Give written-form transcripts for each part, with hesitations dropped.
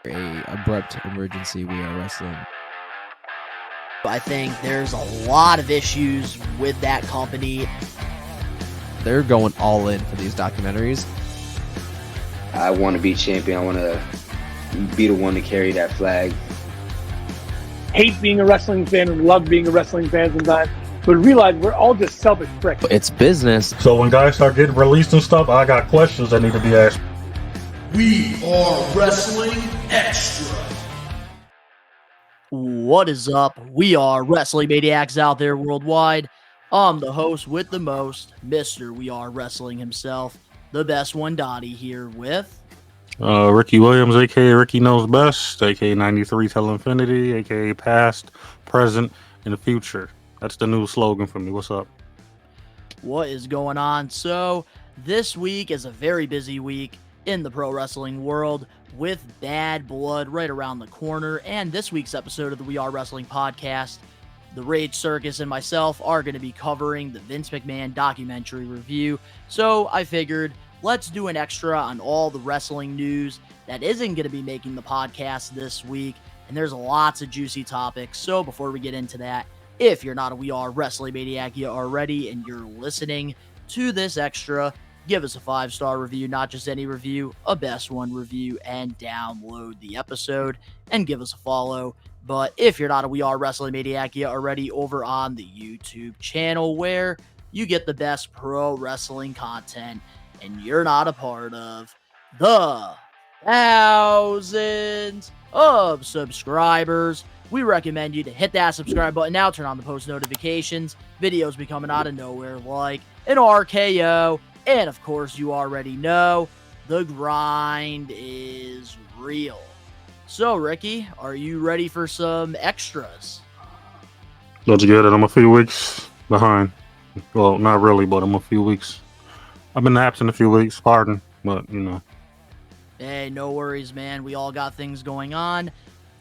a abrupt emergency. We are wrestling. I think there's a lot of issues with that company. They're going all in for these documentaries. I want to be champion. I want to be the one to carry that flag. Hate being a wrestling fan and love being a wrestling fan sometimes, but realize we're all just selfish pricks. It's business. So when guys start getting released and stuff, I got questions that need to be asked. We are Wrestling Extra. What is up? We are Wrestling Maniacs out there worldwide. I'm the host with the most, Mr. We Are Wrestling himself, the best one, Donnie, here with... Ricky Williams, a.k.a. Ricky Knows Best, a.k.a. 93 Till Infinity, a.k.a. Past, Present, and the Future. That's the new slogan for me. What's up? What is going on? So, this week is a very busy week in the pro wrestling world with Bad Blood right around the corner. And this week's episode of the We Are Wrestling podcast, the Rage Circus and myself are going to be covering the Vince McMahon documentary review. So, I figured... let's do an extra on all the wrestling news that isn't going to be making the podcast this week. And there's lots of juicy topics. So before we get into that, if you're not a We Are Wrestling Maniac yet already and you're listening to this extra, give us a 5-star review, not just any review, a best one review, and download the episode and give us a follow. But if you're not a We Are Wrestling Maniac yet already, over on the YouTube channel where you get the best pro wrestling content, and you're not a part of the thousands of subscribers, we recommend you to hit that subscribe button now, turn on the post notifications, videos be coming out of nowhere like an RKO, and of course you already know, the grind is real. So Ricky, are you ready for some extras? Let's get it. I'm a few weeks behind. Well, not really, but I'm a few weeks. I've been absent a few weeks, pardon, but, you know. Hey, no worries, man. We all got things going on.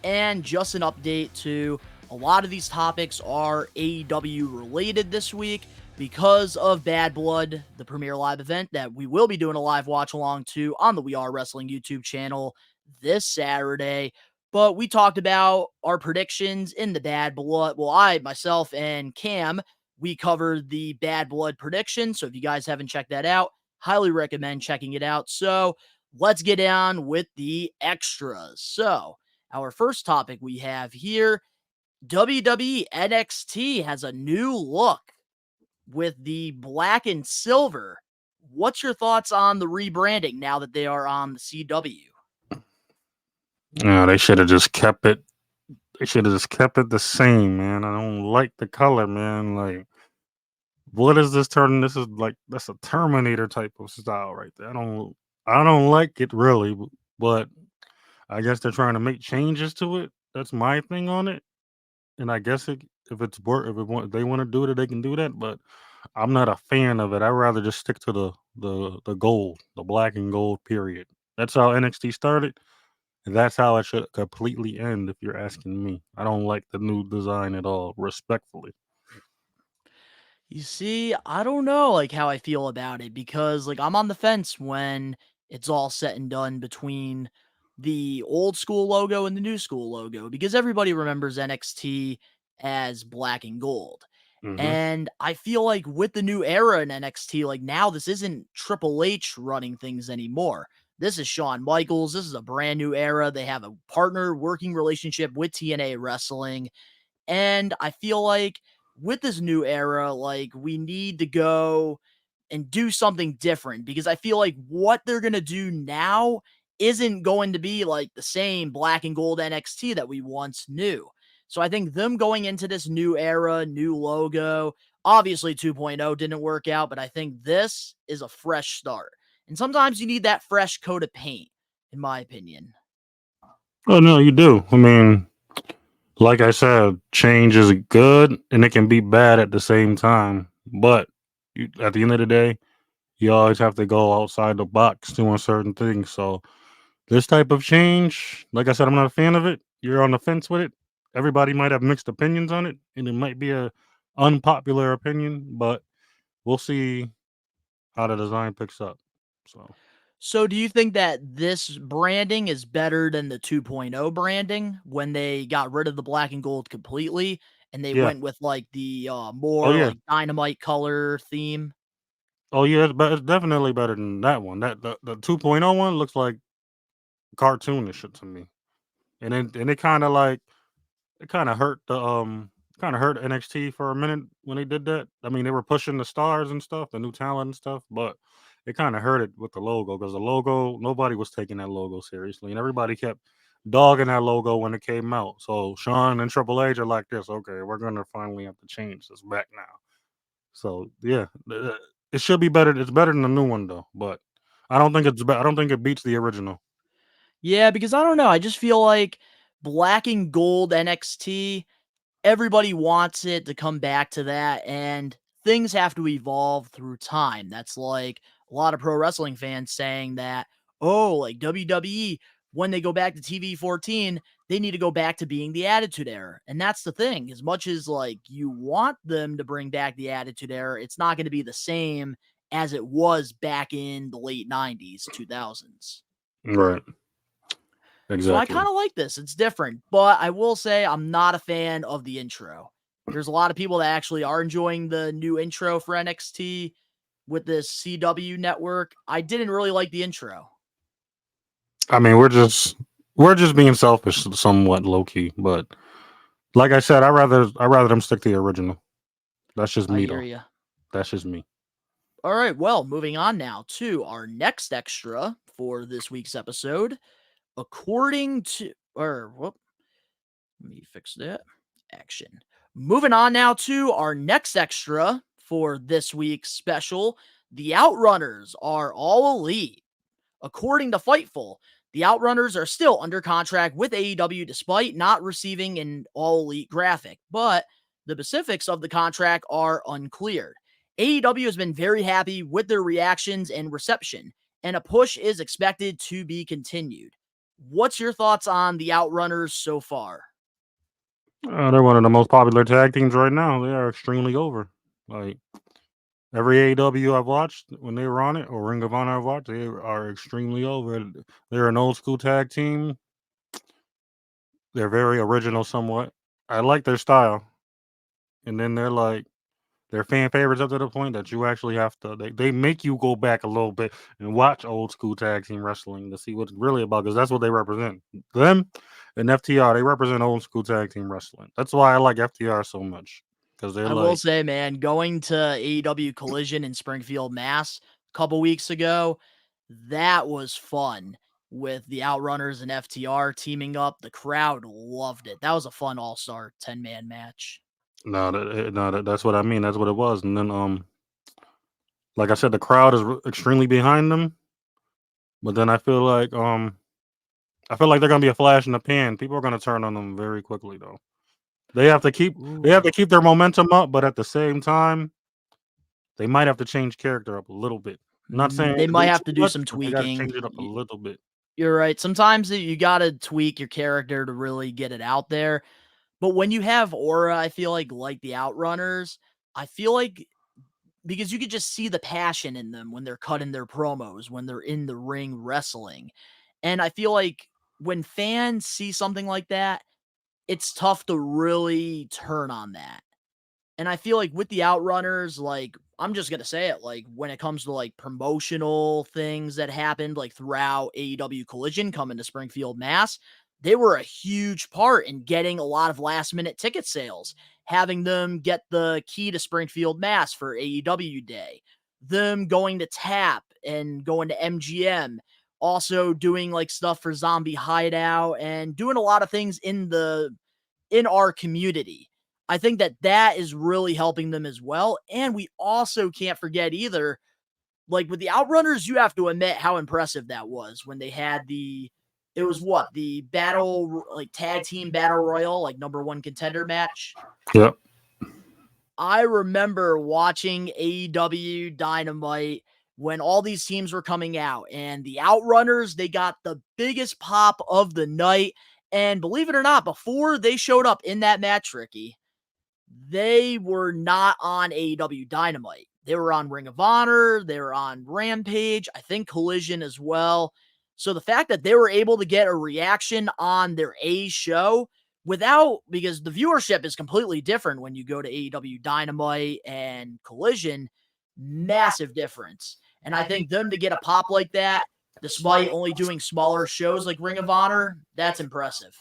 And just an update to a lot of these topics are AEW related this week because of Bad Blood, the premiere live event that we will be doing a live watch along to on the We Are Wrestling YouTube channel this Saturday. But we talked about our predictions in the Bad Blood. Well, I, myself, and Cam, we covered the Bad Blood prediction. So if you guys haven't checked that out, highly recommend checking it out. So let's get down with the extras. So our first topic we have here, WWE NXT has a new look with the black and silver. What's your thoughts on the rebranding now that they are on the CW? Yeah, they should have just kept it. They should have just kept it the same, man. I don't like the color, man. Like, what is this turning? This is like, that's a Terminator type of style right there. I don't like it really, but I guess they're trying to make changes to it. That's my thing on it. And I guess if they want to do it, they can do that. But I'm not a fan of it. I'd rather just stick to the gold, the black and gold period. That's how NXT started. And that's how it should completely end, if you're asking me. I don't like the new design at all, respectfully. You see, I don't know like how I feel about it because like I'm on the fence when it's all said and done between the old school logo and the new school logo because everybody remembers NXT as black and gold. Mm-hmm. And I feel like with the new era in NXT, like now this isn't Triple H running things anymore. This is Shawn Michaels. This is a brand new era. They have a partner working relationship with TNA Wrestling. And I feel like with this new era, like we need to go and do something different because I feel like what they're going to do now isn't going to be like the same black and gold NXT that we once knew. So I think them going into this new era, new logo, obviously 2.0 didn't work out, but I think this is a fresh start. And sometimes you need that fresh coat of paint, in my opinion. Oh, no, you do. I mean, like I said, change is good and it can be bad at the same time. But at the end of the day, you always have to go outside the box doing certain things. So this type of change, like I said, I'm not a fan of it. You're on the fence with it. Everybody might have mixed opinions on it, and it might be a unpopular opinion, but we'll see how the design picks up. So do you think that this branding is better than the 2.0 branding when they got rid of the black and gold completely and they Yeah. went with like the Oh more yeah. like dynamite color theme? Oh yeah. It's definitely better than that one. The 2.0 one looks like cartoonish to me, and it kind of like it kind of hurt NXT for a minute when they did that. I mean, they were pushing the stars and stuff, the new talent and stuff, but it kind of hurt it with the logo because the logo nobody was taking that logo seriously, and everybody kept dogging that logo when it came out. So Sean and Triple H are like this. Okay, we're gonna finally have to change this back now. So yeah, it should be better. It's better than the new one though, but I don't think I don't think it beats the original. Yeah, because I don't know. I just feel like black and gold NXT, everybody wants it to come back to that, and things have to evolve through time. That's like a lot of pro wrestling fans saying that, oh, like WWE, when they go back to TV 14, they need to go back to being the Attitude Era. And that's the thing. As much as like you want them to bring back the Attitude Era, it's not going to be the same as it was back in the late 90s, 2000s. Right. So I Exactly. kind of like this. It's different, but I will say I'm not a fan of the intro. There's a lot of people that actually are enjoying the new intro for NXT with this CW network. I didn't really like the intro. I mean, we're just being selfish, somewhat low key. But like I said, I rather them stick to the original. That's just I me hear though. you. That's just me. All right, well, moving on now to our next extra for this week's episode. According to, or whoop, let me fix that. Action. Moving on now to our next extra for this week's special. The Outrunners are all elite. According to Fightful, the Outrunners are still under contract with AEW despite not receiving an all elite graphic, but the specifics of the contract are unclear. AEW has been very happy with their reactions and reception, and a push is expected to be continued. What's your thoughts on the Outrunners so far? They're one of the most popular tag teams right now. They are extremely over. Like every AEW I've watched when they were on it, or Ring of Honor I've watched, they are extremely over. They're an old school tag team. They're very original, somewhat. I like their style, and then they're fan favorites up to the point that you actually have to. They make you go back a little bit and watch old school tag team wrestling to see what it's really about because that's what they represent. Them and FTR, they represent old school tag team wrestling. That's why I like FTR so much because they're I will like, say, man, going to AEW Collision in Springfield, Mass, a couple weeks ago, that was fun with the Outrunners and FTR teaming up. The crowd loved it. That was a fun all-star 10-man match. that's what I mean. That's what it was. And then like I said, the crowd is extremely behind them. But then I feel like they're gonna be a flash in the pan. People are gonna turn on them very quickly though. They have to keep Ooh. their momentum up, but at the same time, they might have to change character up a little bit. I'm not saying They might do have too to do much, some but they got to tweaking. change it up a little bit. You're right. Sometimes you got to tweak your character to really get it out there. But when you have aura, I feel like the Outrunners, I feel like because you could just see the passion in them when they're cutting their promos, when they're in the ring wrestling. And I feel like when fans see something like that, it's tough to really turn on that. And I feel like with the Outrunners, like, I'm just gonna say it, like, when it comes to like promotional things that happened like throughout AEW Collision coming to Springfield, Mass, they were a huge part in getting a lot of last minute ticket sales, having them get the key to Springfield, Mass for AEW Day, them going to Tap and going to MGM, also doing like stuff for Zombie Hideout and doing a lot of things in our community. I think that that is really helping them as well. And we also can't forget either, like with the Outrunners, you have to admit how impressive that was when they had it was what, the battle, like tag team battle royal, like number one contender match. Yep. I remember watching AEW Dynamite when all these teams were coming out, and the Outrunners, they got the biggest pop of the night. And believe it or not, before they showed up in that match, Ricky, they were not on AEW Dynamite. They were on Ring of Honor. They were on Rampage. I think Collision as well. So the fact that they were able to get a reaction on their A show because the viewership is completely different when you go to AEW Dynamite and Collision, massive difference. And I think them to get a pop like that, despite only doing smaller shows like Ring of Honor, that's impressive.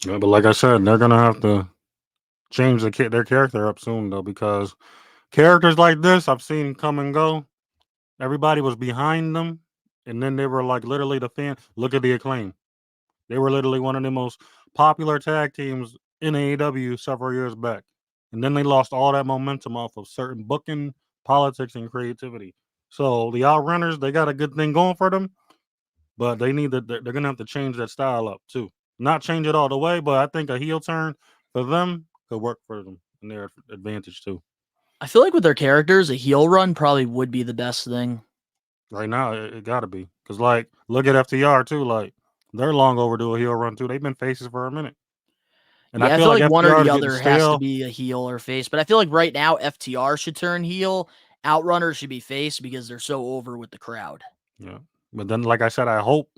Yeah, but like I said, they're gonna have to change their character up soon though, because characters like this I've seen come and go. Everybody was behind them, and then they were like literally the fan. Look at the Acclaim. They were literally one of the most popular tag teams in AEW several years back. And then they lost all that momentum off of certain booking, politics, and creativity. So the Outrunners, they got a good thing going for them, but they're gonna have to change that style up too. Not change it all the way, but I think a heel turn for them could work for them and their advantage too. I feel like with their characters, a heel run probably would be the best thing. Right now, it got to be, because like look at FTR too. Like they're long overdue a heel run too. They've been faces for a minute, and Yeah, I feel like one or FTR the is getting other has to stale. be a heel or face. But I feel like right now FTR should turn heel. Outrunners should be face because they're so over with the crowd. Yeah, but then like I said, I hope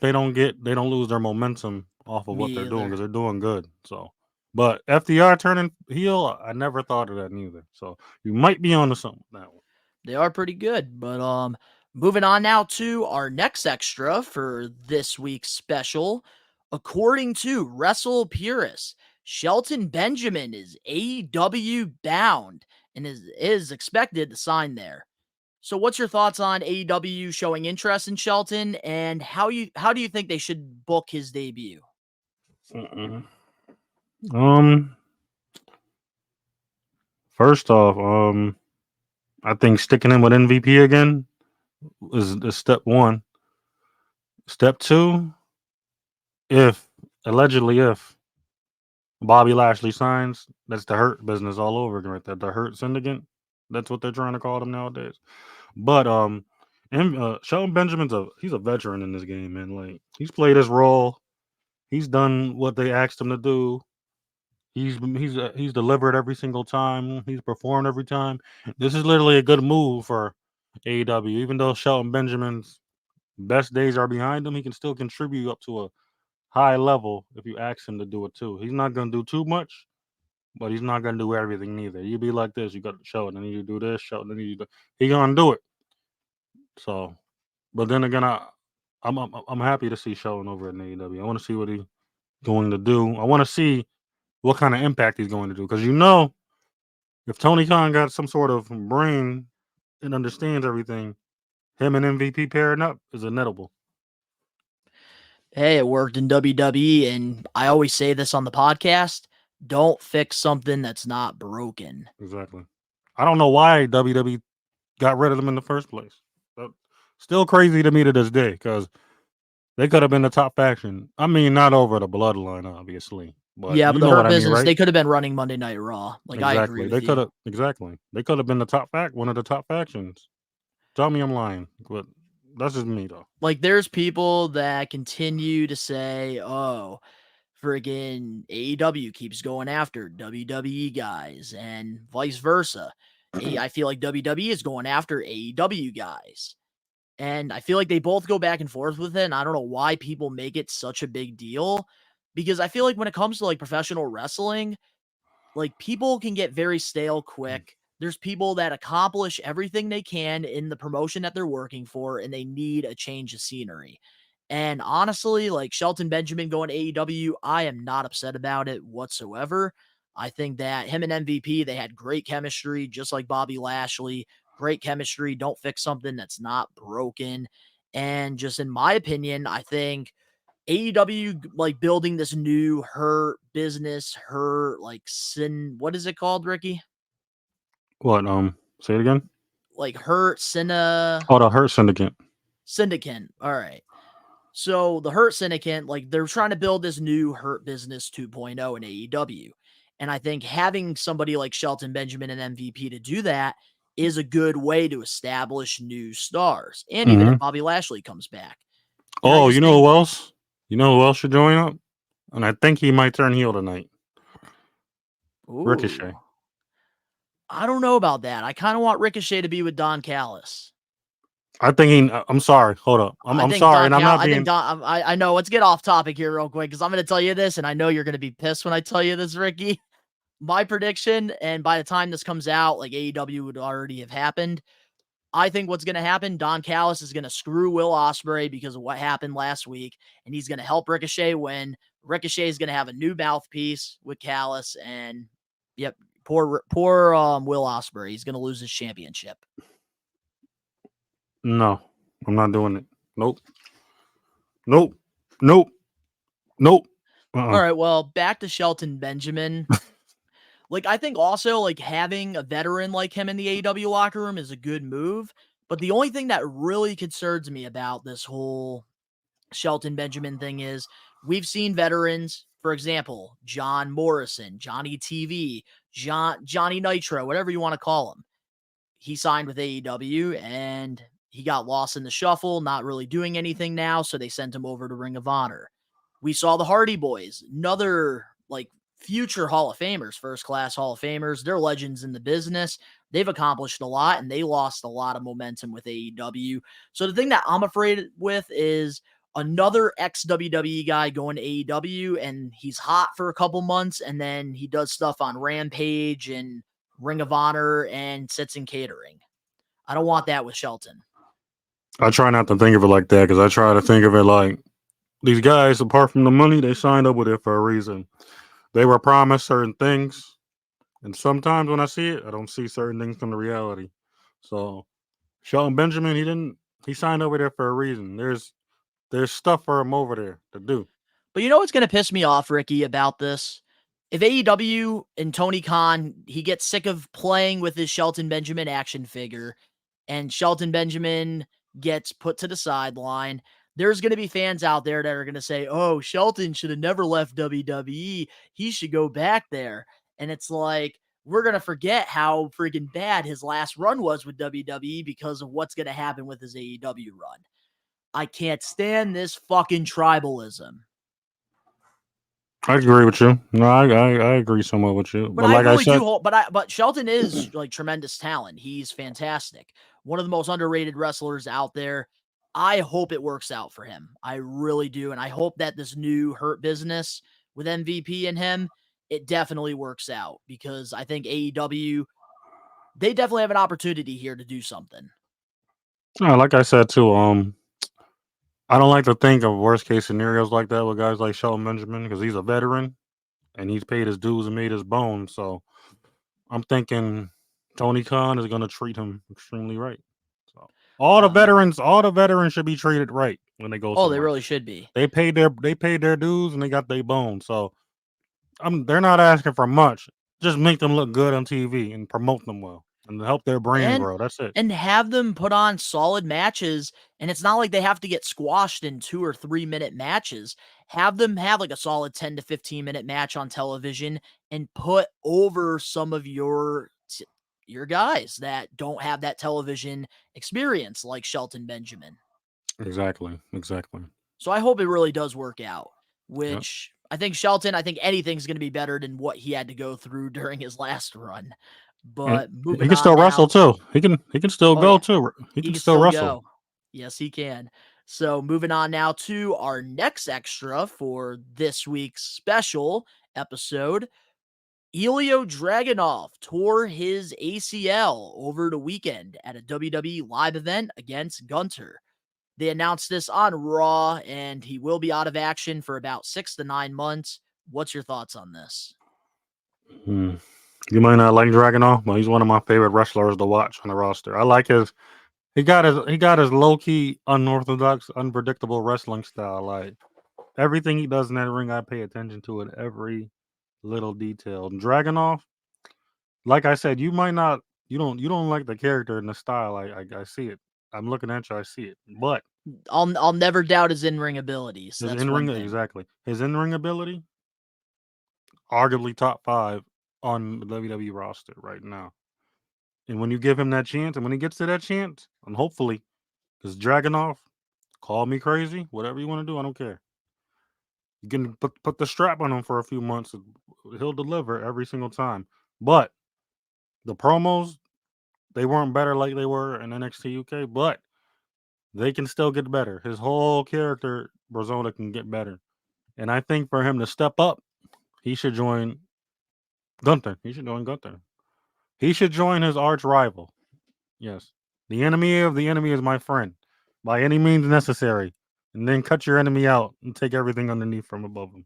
they don't lose their momentum off of Me what they're doing, either. because they're doing good. So, but FTR turning heel, I never thought of that neither. So you might be onto something with that one. They are pretty good. But moving on now to our next extra for this week's special. According to Wrestle Purist, Shelton Benjamin is AEW bound and is expected to sign there. So what's your thoughts on AEW showing interest in Shelton, and how do you think they should book his debut? First off, I think sticking him with MVP again is step one. Step two, if Bobby Lashley signs, that's the Hurt business all over again, right there. The Hurt Syndicate. That's what they're trying to call them nowadays. But Shelton Benjamin's he's a veteran in this game, man. Like he's played his role. He's done what they asked him to do. He's delivered every single time. He's performed every time. This is literally a good move for AEW. Even though Shelton Benjamin's best days are behind him, he can still contribute up to a high level if you ask him to do it too. He's not going to do too much, but he's not going to do everything neither. You be like this, you got to show it, and then you do this, show it, and then you do. He going to do it. So, but then again, I'm happy to see Shelton over at AEW. I want to see what he's going to do. I want to see what kind of impact he's going to do, because if Tony Khan got some sort of brain and understands everything, him and MVP pairing up is inevitable. Hey, it worked in WWE, and I always say this on the podcast: don't fix something that's not broken. Exactly. I don't know why WWE got rid of them in the first place. Still crazy to me to this day, because they could have been the top faction. I mean, not over the bloodline, obviously. But Yeah, you but the know Hurt what I mean, Business, right? they could have been running Monday Night Raw. Like, I agree with you. Exactly. They could have been one of the top factions. Tell me I'm lying, but that's just me though. Like, there's people that continue to say, oh, friggin' AEW keeps going after WWE guys and vice versa. I feel like WWE is going after AEW guys. And I feel like they both go back and forth with it. And I don't know why people make it such a big deal, because I feel like when it comes to like professional wrestling, like people can get very stale quick. There's people that accomplish everything they can in the promotion that they're working for, and they need a change of scenery. And honestly, like Shelton Benjamin going to AEW, I am not upset about it whatsoever. I think that him and MVP, they had great chemistry, just like Bobby Lashley. Great chemistry. Don't fix something that's not broken. And just in my opinion, I think AEW like building this new Hurt business, what is it called, Ricky? What? Say it again. Like Hurt Oh, the Hurt Syndicate. Syndicate. All right. So the Hurt Syndicate, like they're trying to build this new Hurt Business 2.0 in AEW. And I think having somebody like Shelton Benjamin and MVP to do that is a good way to establish new stars. And even if Bobby Lashley comes back. Oh, you know who else? You know who else should join up? And I think he might turn heel tonight. Ooh. Ricochet. I don't know about that. I kind of want Ricochet to be with Don Callis. I think I'm sorry. Hold up. I'm think sorry, Don and I'm Cal- not I being. think Don. I know. Let's get off topic here real quick because I'm going to tell you this, and I know you're going to be pissed when I tell you this, Ricky. My prediction, and by the time this comes out, like AEW would already have happened. I think what's going to happen, Don Callis is going to screw Will Ospreay because of what happened last week, and he's going to help Ricochet win. Ricochet is going to have a new mouthpiece with Callis, and yep, poor Will Ospreay. He's going to lose his championship. No, I'm not doing it. Nope. Nope. Nope. Nope. All right, well, back to Shelton Benjamin. Like, I think also, like, having a veteran like him in the AEW locker room is a good move. But the only thing that really concerns me about this whole Shelton Benjamin thing is we've seen veterans, for example, John Morrison, Johnny TV, Johnny Nitro, whatever you want to call him. He signed with AEW and he got lost in the shuffle, not really doing anything now, so they sent him over to Ring of Honor. We saw the Hardy Boys, another like future Hall of Famers, first class Hall of Famers. They're legends in the business. They've accomplished a lot and they lost a lot of momentum with AEW. So the thing that I'm afraid with is another ex WWE guy going to AEW and he's hot for a couple months and then he does stuff on Rampage and Ring of Honor and sits in catering. I don't want that with Shelton. I try not to think of it like that because I try to think of it like these guys, apart from the money, they signed up with it for a reason. They were promised certain things, and sometimes when I see it, I don't see certain things come to reality. So Shelton Benjamin, he signed over there for a reason. There's stuff for him over there to do. But you know what's going to piss me off, Ricky, about this? If AEW and Tony Khan, he gets sick of playing with his Shelton Benjamin action figure, and Shelton Benjamin gets put to the sideline, there's going to be fans out there that are going to say, oh, Shelton should have never left WWE. He should go back there. And it's like, we're going to forget how freaking bad his last run was with WWE because of what's going to happen with his AEW run. I can't stand this fucking tribalism. I agree with you. No, I agree somewhat with you. But I really do. But Shelton is like tremendous talent. He's fantastic. One of the most underrated wrestlers out there. I hope it works out for him. I really do. And I hope that this new Hurt Business with MVP and him, it definitely works out because I think AEW, they definitely have an opportunity here to do something. Yeah, like I said too, I don't like to think of worst case scenarios like that with guys like Shelton Benjamin because he's a veteran and he's paid his dues and made his bones. So I'm thinking Tony Khan is going to treat him extremely right. So all the veterans should be treated right when they go. Oh, they really should be. They paid their dues and they got their bones. So they're not asking for much. Just make them look good on TV and promote them well and help their brand grow. That's it. And have them put on solid matches. And it's not like they have to get squashed in 2 or 3 minute matches. Have them have like a solid 10 to 15 minute match on television and put over some of your guys that don't have that television experience like Shelton Benjamin. Exactly. So I hope it really does work out, which I think Shelton, I think anything's going to be better than what he had to go through during his last run. But moving on, he can still wrestle too. He can still go too. He can still wrestle. Go. Yes, he can. So moving on now to our next extra for this week's special episode. Ilya Dragunov tore his ACL over the weekend at a WWE live event against Gunter. They announced this on Raw, and he will be out of action for about 6 to 9 months. What's your thoughts on this? You might not like Dragunov, but he's one of my favorite wrestlers to watch on the roster. I like he got his low key, unorthodox, unpredictable wrestling style. Like everything he does in that ring, I pay attention to it, every little detail. And Dragunov, like I said, you don't like the character and the style. I see it. I'm looking at you, I see it. But I'll never doubt his in-ring abilities. His in-ring ability, arguably top 5 on the WWE roster right now. And when you give him that chance, and when he gets to that chance, and hopefully, because Dragunov, call me crazy, whatever you want to do, I don't care. You can put the strap on him for a few months, he'll deliver every single time. But The promos, they weren't better like they were in NXT UK, but they can still get better. His whole character, Brazona, can get better. And I think for him to step up, he should join Gunther. He should join Gunther. He should join his arch rival. Yes. The enemy of the enemy is my friend, by any means necessary. And then cut your enemy out and take everything underneath from above him.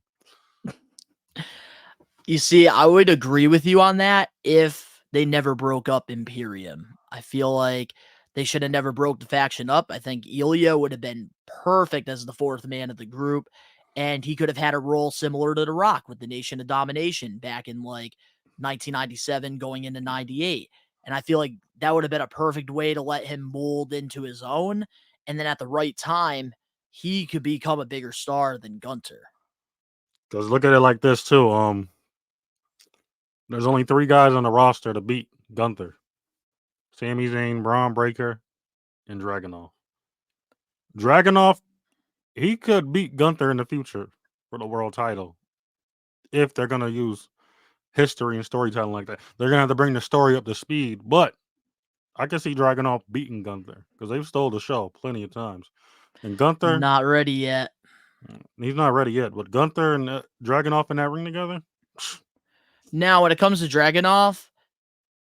You see, I would agree with you on that if they never broke up Imperium. I feel like they should have never broke the faction up. I think Elio would have been perfect as the fourth man of the group, and he could have had a role similar to The Rock with the Nation of Domination back in like 1997 going into 98. And I feel like that would have been a perfect way to let him mold into his own. And then at the right time, he could become a bigger star than Gunter. Because look at it like this, too. There's only 3 guys on the roster to beat Gunther. Sami Zayn, Braun Breaker, and Dragunov. Dragunov, he could beat Gunther in the future for the world title if they're going to use history and storytelling like that. They're going to have to bring the story up to speed, but I can see Dragunov beating Gunther because they've stole the show plenty of times. And Gunther, Not ready yet. he's not ready yet, but Gunther and Dragunov in that ring together? Now, when it comes to Dragunov,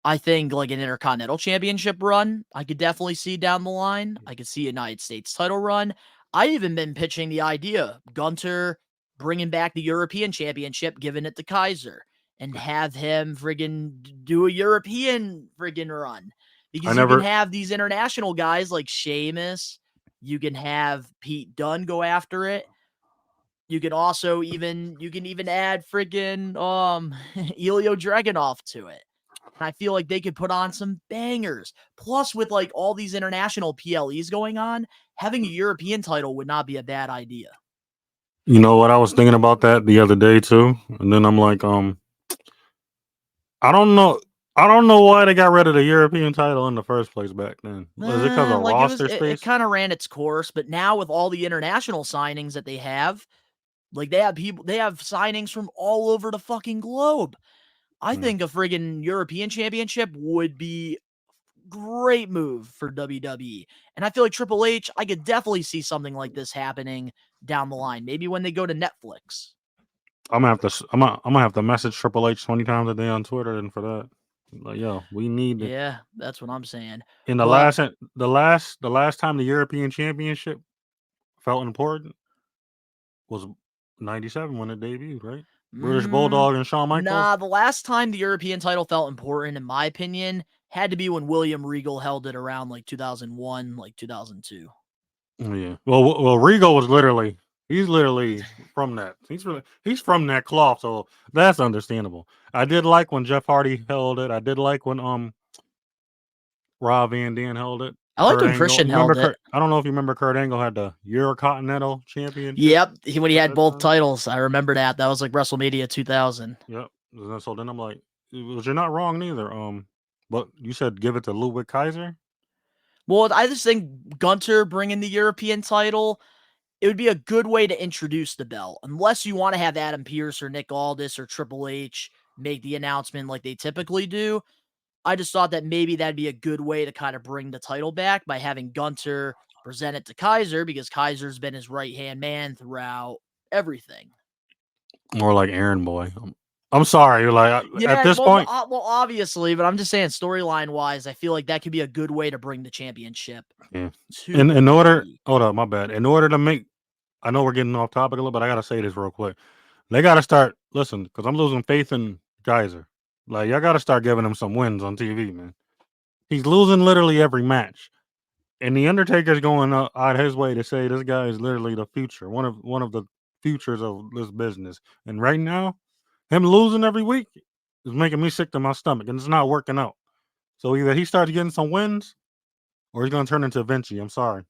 I think like an Intercontinental Championship run, I could definitely see down the line. I could see a United States title run. I even been pitching the idea, Gunter bringing back the European Championship, giving it to Kaiser, and have him friggin' do a European friggin' run. Because you can have these international guys like Sheamus. You can have Pete Dunne go after it. You can also even add friggin' Elio Dragunov to it. And I feel like they could put on some bangers. Plus, with like all these international PLEs going on, having a European title would not be a bad idea. You know what? I was thinking about that the other day too, and then I'm like, I don't know why they got rid of the European title in the first place back then. Was it because of Like roster it space? kind of ran its course, but now with all the international signings that they have, like they have signings from all over the fucking globe. I think a friggin' European Championship would be great move for WWE. And I feel like Triple H, I could definitely see something like this happening down the line. Maybe when they go to Netflix. I'm gonna have to message Triple H 20 times a day on Twitter, and for that, like, yo, we need it. Yeah, that's what I'm saying. In the last time the European Championship felt important was 97 when it debuted, right? British Bulldog and Shawn Michaels. Nah, the last time the European title felt important, in my opinion, had to be when William Regal held it around like 2001, like 2002. Yeah. Well, Regal was he's literally from that. He's from that cloth, so that's understandable. I did like when Jeff Hardy held it. I did like when Rob Van Dam held it. I liked when Christian held it. I don't know if you remember Kurt Angle had the Eurocontinental Championship. Yep, when he had both titles. I remember that. That was like WrestleMania 2000. Yep. So then I'm like, you're not wrong neither. But you said give it to Ludwig Kaiser. Well, I just think Gunter bringing the European title, it would be a good way to introduce the belt. Unless you want to have Adam Pearce or Nick Aldis or Triple H make the announcement like they typically do. I just thought that maybe that'd be a good way to kind of bring the title back by having Gunter present it to Kaiser, because Kaiser's been his right-hand man throughout everything. More like Aaron Boy. I'm sorry, like at this point. Well, obviously, but I'm just saying, storyline-wise, I feel like that could be a good way to bring the championship. Yeah. In order, hold up, my bad. In order to make, I know we're getting off topic a little, but I gotta say this real quick. They gotta start because I'm losing faith in Kaiser. Like, y'all gotta start giving him some wins on TV, man. He's losing literally every match, and the Undertaker's going out his way to say this guy is literally the future, one of the futures of this business. And right now, him losing every week is making me sick to my stomach, and it's not working out. So either he starts getting some wins, or he's going to turn into Vinci. I'm sorry.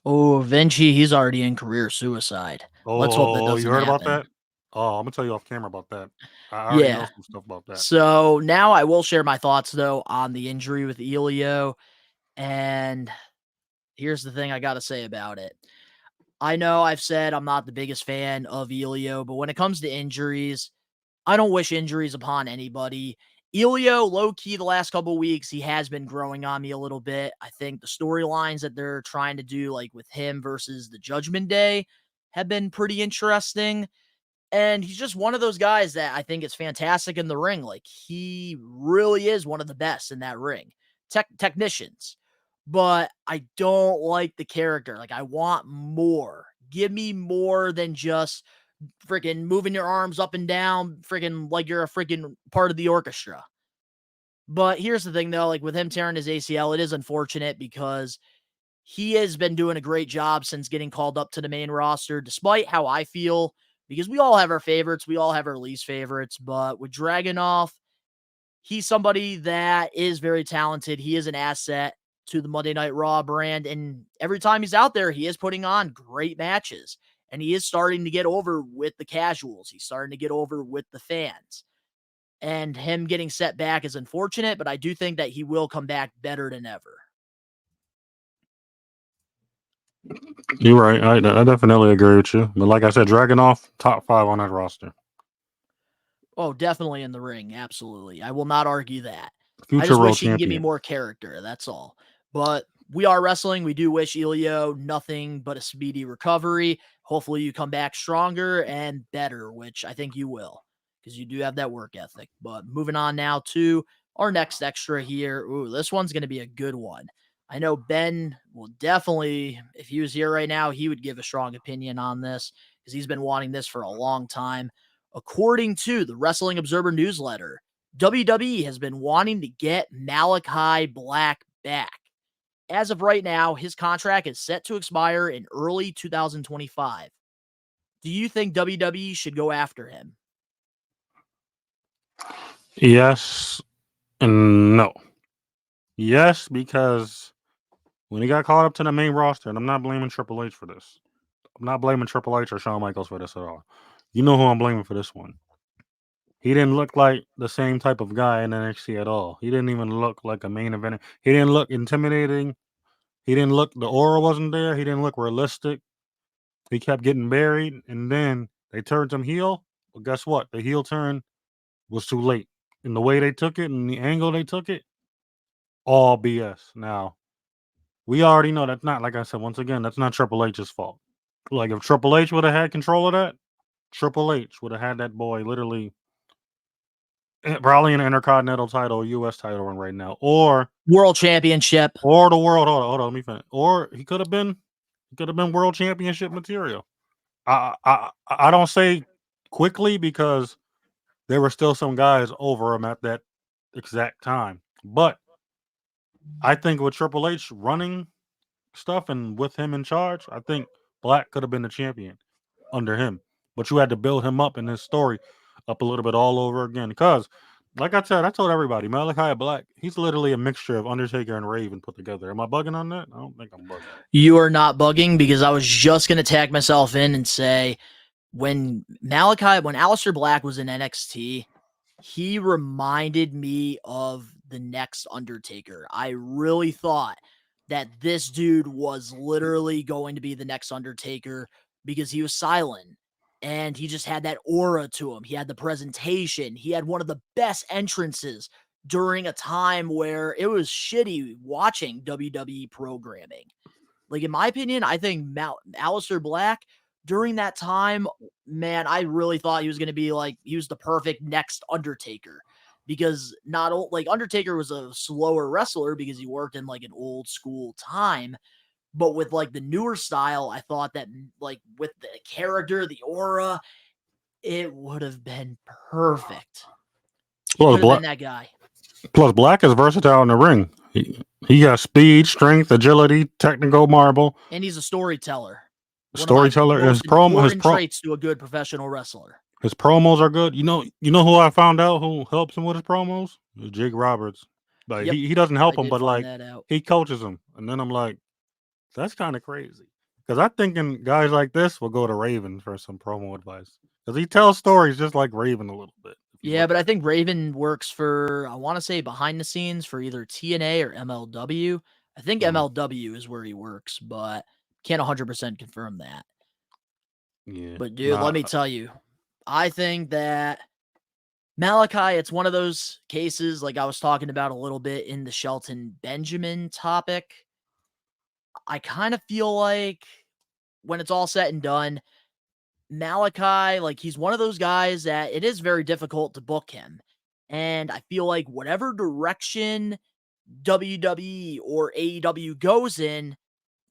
Oh, Vinci, he's already in career suicide. Let's hope that doesn't you heard happen. about that? Oh, I'm going to tell you off camera about that. I already know some stuff about that. So now I will share my thoughts, though, on the injury with Elio. And here's the thing I got to say about it. I know I've said I'm not the biggest fan of Elio, but when it comes to injuries, I don't wish injuries upon anybody. Elio, low-key, the last couple of weeks, he has been growing on me a little bit. I think the storylines that they're trying to do, like with him versus the Judgment Day, have been pretty interesting. And he's just one of those guys that I think is fantastic in the ring. Like, he really is one of the best in that ring. Technicians. But I don't like the character. Like, I want more. Give me more than just freaking moving your arms up and down, freaking like you're a freaking part of the orchestra. But here's the thing, though, like with him tearing his ACL, it is unfortunate because he has been doing a great job since getting called up to the main roster, despite how I feel, because we all have our favorites, we all have our least favorites. But with Dragunov, he's somebody that is very talented. He is an asset to the Monday Night Raw brand. And every time he's out there, he is putting on great matches. And he is starting to get over with the casuals. He's starting to get over with the fans. And him getting set back is unfortunate, but I do think that he will come back better than ever. You're right. I definitely agree with you. But like I said, Dragunov, top 5 on that roster. Oh, definitely in the ring. Absolutely. I will not argue that. Future I just world wish he can give me champion. more character. That's all. But we are wrestling. We do wish Elio nothing but a speedy recovery. Hopefully you come back stronger and better, which I think you will, because you do have that work ethic. But moving on now to our next extra here. Ooh, this one's going to be a good one. I know Ben will definitely, if he was here right now, he would give a strong opinion on this because he's been wanting this for a long time. According to the Wrestling Observer newsletter, WWE has been wanting to get Malakai Black back. As of right now, his contract is set to expire in early 2025. Do you think WWE should go after him? Yes and no. Yes, because when he got called up to the main roster, and I'm not blaming Triple H for this. I'm not blaming Triple H or Shawn Michaels for this at all. You know who I'm blaming for this one. He didn't look like the same type of guy in NXT at all. He didn't even look like a main eventer. He didn't look intimidating. He didn't look, the aura wasn't there. He didn't look realistic. He kept getting buried, and then they turned him heel. But guess what? The heel turn was too late. And the way they took it and the angle they took it, all BS. Now, we already know that's not, like I said, once again, that's not Triple H's fault. Like, if Triple H would have had control of that, Triple H would have had that boy literally probably an Intercontinental title, U.S. title run right now, or World Championship, or the world. Hold on, let me finish. Or he could have been World Championship material. I don't say quickly because there were still some guys over him at that exact time, but I think with Triple H running stuff and with him in charge, I think Black could have been the champion under him. But you had to build him up in his story up a little bit all over again. Because, like I said, I told everybody, Malachi Black, he's literally a mixture of Undertaker and Raven put together. Am I bugging on that? I don't think I'm bugging. you are not bugging, because I was just going to tag myself in and say when Aleister Black was in NXT, he reminded me of the next Undertaker. I really thought that this dude was literally going to be the next Undertaker because he was silent and he just had that aura to him. He had the presentation. He had one of the best entrances during a time where it was shitty watching WWE programming. Like, in my opinion, I think Aleister Black during that time, man, I really thought he was going to be like, he was the perfect next Undertaker, because like Undertaker was a slower wrestler because he worked in like an old school time. But with like the newer style, I thought that like with the character, the aura, it would have been perfect. He could have been that guy. Plus, Black is versatile in the ring. He got speed, strength, agility, technical marble. And he's a storyteller. Storyteller. His traits to a good professional wrestler. His promos are good. You know who I found out who helps him with his promos? Jake Roberts. Like, Yep, he doesn't help him, but like out. he coaches him. And then I'm like, that's kind of crazy. Because I'm thinking guys like this will go to Raven for some promo advice. Because he tells stories just like Raven a little bit. Yeah, but I think Raven works for, I want to say behind the scenes for either TNA or MLW. I think MLW is where he works, but can't 100% confirm that. Yeah. But dude, let me tell you, I think that Malakai, it's one of those cases like I was talking about a little bit in the Shelton Benjamin topic. I kind of feel like when it's all said and done, Malakai, like he's one of those guys that it is very difficult to book him. And I feel like whatever direction WWE or AEW goes in,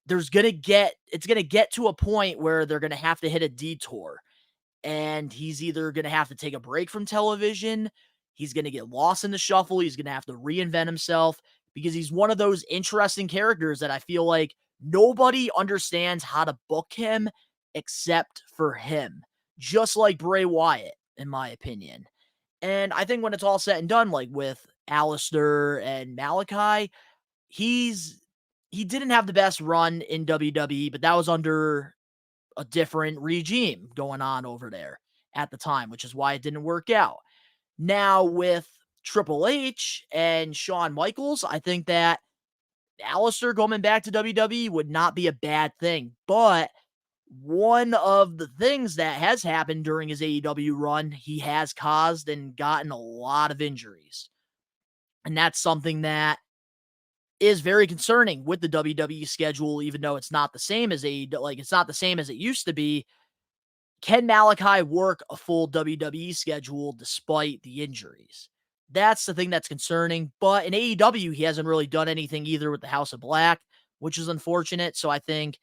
it's gonna get to a point where they're gonna have to hit a detour. And he's either gonna have to take a break from television, he's gonna get lost in the shuffle, he's gonna have to reinvent himself because he's one of those interesting characters that I feel like nobody understands how to book him except for him. Just like Bray Wyatt, in my opinion. And I think when it's all said and done, like with Alistair and Malakai, he didn't have the best run in WWE, but that was under a different regime going on over there at the time, which is why it didn't work out. Now with Triple H and Shawn Michaels, I think that Alistair coming back to WWE would not be a bad thing. But one of the things that has happened during his AEW run, he has caused and gotten a lot of injuries. And that's something that is very concerning with the WWE schedule, even though it's not the same as AEW, like it's not the same as it used to be. Can Malakai work a full WWE schedule despite the injuries? That's the thing that's concerning. But in AEW, he hasn't really done anything either with the House of Black, which is unfortunate. So I think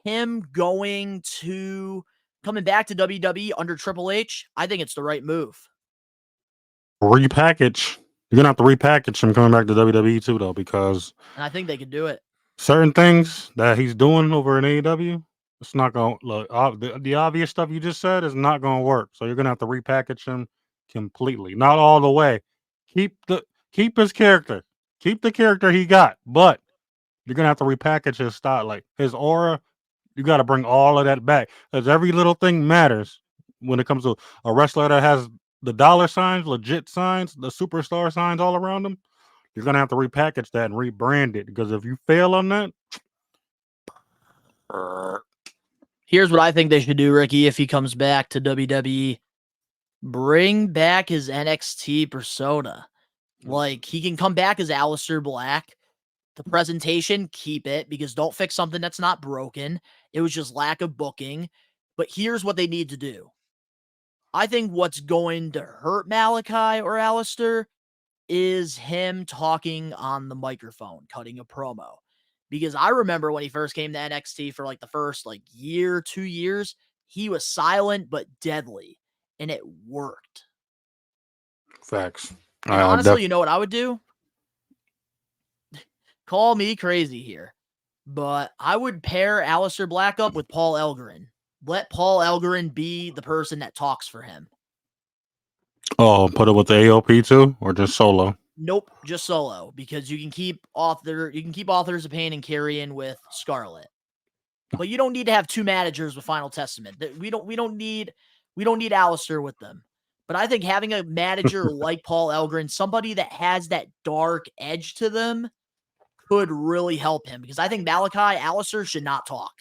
him coming back to WWE under Triple H, I think it's the right move. Repackage. You're gonna have to repackage him coming back to WWE too, though, because And I think they could do it. certain things that he's doing over in AEW, it's not gonna look. The obvious stuff you just said is not gonna work. So you're gonna have to repackage him completely, not all the way. Keep his character, keep the character he got, but you're gonna have to repackage his style, like his aura. You got to bring all of that back because every little thing matters when it comes to a wrestler that has the dollar signs, legit signs, the superstar signs all around them. You're gonna have to repackage that and rebrand it because if you fail on that, Here's what I think they should do, Ricky, if he comes back to WWE. Bring back his NXT persona. Like, he can come back as Aleister Black. The presentation, keep it, because don't fix something that's not broken. It was just lack of booking. But here's what they need to do. I think what's going to hurt Malakai or Aleister is him talking on the microphone, cutting a promo. Because I remember when he first came to NXT for like the first year, 2 years, he was silent but deadly, and it worked. facts. And honestly, you know what I would do? Call me crazy here, but I would pair Aleister Black up with Paul Elgrin. Let Paul Elgrin be the person that talks for him. Oh, put it with the AOP too, or just solo? Nope, just solo, because you can keep Authors of Pain and Carrion with Scarlet. But you don't need to have two managers with Final Testament. We don't need Aleister with them. But I think having a manager like Paul Elgrin, somebody that has that dark edge to them, could really help him, because I think Aleister should not talk.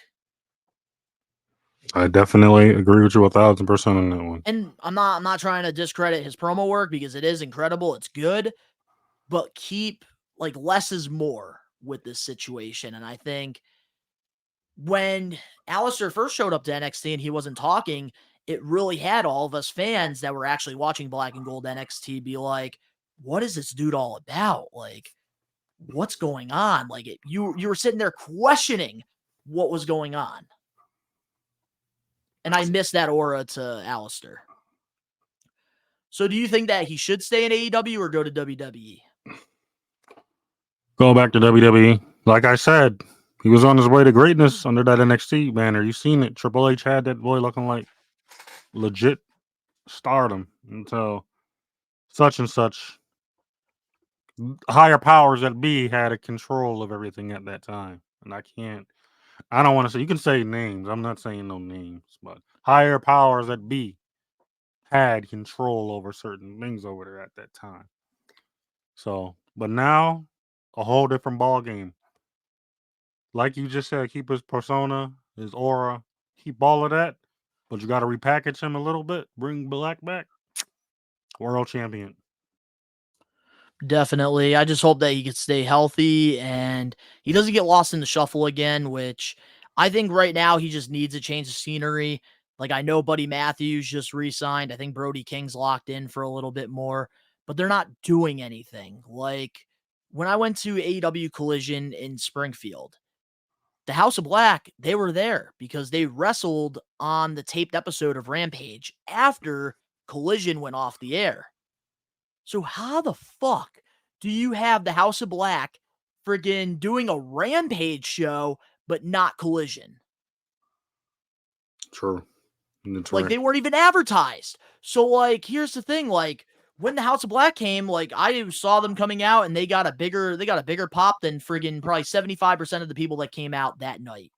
I definitely agree with you 1,000% on that one. And I'm not trying to discredit his promo work because it is incredible. It's good, but keep less is more with this situation. And I think when Aleister first showed up to NXT and he wasn't talking, it really had all of us fans that were actually watching Black and Gold NXT be like, what is this dude all about? Like, what's going on? You were sitting there questioning what was going on. And I miss that aura to Aleister. So do you think that he should stay in AEW or go to WWE? Go back to WWE. Like I said, he was on his way to greatness under that NXT banner. You seen it. Triple H had that boy looking like legit stardom until such and such higher powers that be had a control of everything at that time. And I don't want to say, you can say names. I'm not saying no names, but higher powers that be had control over certain things over there at that time. So, but now a whole different ball game. Like you just said, keep his persona, his aura, keep all of that, but you got to repackage him a little bit, bring Black back. World champion. Definitely. I just hope that he can stay healthy and he doesn't get lost in the shuffle again, which I think right now he just needs a change of scenery. Like, I know Buddy Matthews just re-signed. I think Brody King's locked in for a little bit more, but they're not doing anything. Like, when I went to AEW Collision in Springfield, the House of Black, they were there because they wrestled on the taped episode of Rampage after Collision went off the air. So how the fuck do you have the House of Black friggin' doing a Rampage show, but not Collision? True. That's Like, right. they weren't even advertised. So, like, here's the thing, like, when the House of Black came, like, I saw them coming out and they got a bigger pop than friggin' probably 75% of the people that came out that night.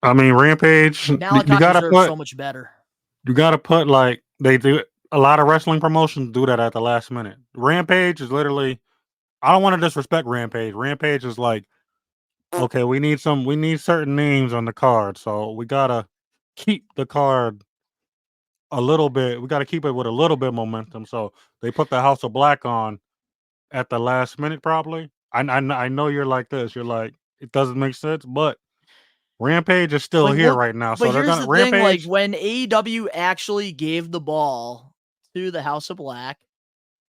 I mean, Rampage. Malakai deserves so much better. You gotta put like they do. A lot of wrestling promotions do that at the last minute. Rampage is literally. I don't want to disrespect Rampage. Rampage is like, okay, we need certain names on the card, so we gotta keep the card a little bit. We gotta keep it with a little bit of momentum. So they put the House of Black on at the last minute, probably. I know you're like this. You're like, it doesn't make sense, but Rampage is still here right now, so But they're here's gonna the thing, like, Rampage. when AEW actually gave the ball to the House of Black,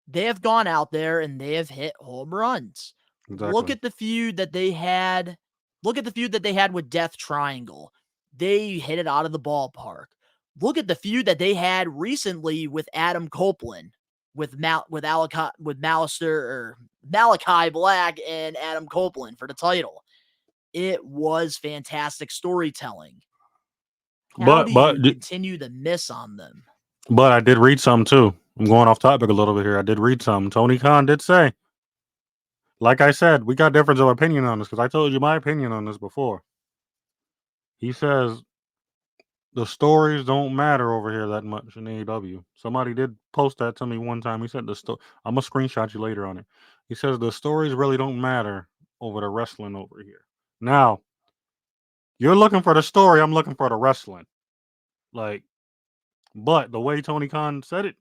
they have gone out there and they have hit home runs. Look Exactly. at the feud that they had. Look at the feud that they had with Death Triangle. They hit it out of the ballpark. Look at the feud that they had recently with Adam Copeland, with Malakai Black and Adam Copeland for the title. It was fantastic storytelling. How do you continue to miss on them? But I did read some too. I'm going off topic a little bit here. I did read some. Tony Khan did say, like I said, we got difference of opinion on this because I told you my opinion on this before. He says the stories don't matter over here that much in AEW. Somebody did post that to me one time. He said I'm gonna screenshot you later on it. He says the stories really don't matter over the wrestling over here. Now, you're looking for the story. I'm looking for the wrestling. Like, but the way Tony Khan said it,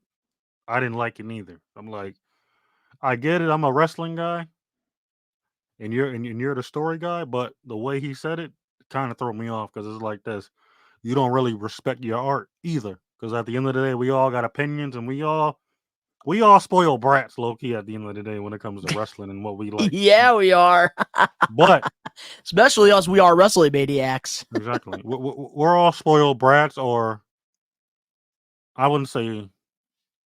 I didn't like it neither. I'm like, I get it. I'm a wrestling guy, and you're the story guy. But the way he said it kind of threw me off because it's like this: you don't really respect your art either. Because at the end of the day, we all got opinions, and we all spoil brats, low key. At the end of the day, when it comes to wrestling and what we like. Yeah, we are. But especially us, we are wrestling maniacs. Exactly, we're all spoiled brats, or I wouldn't say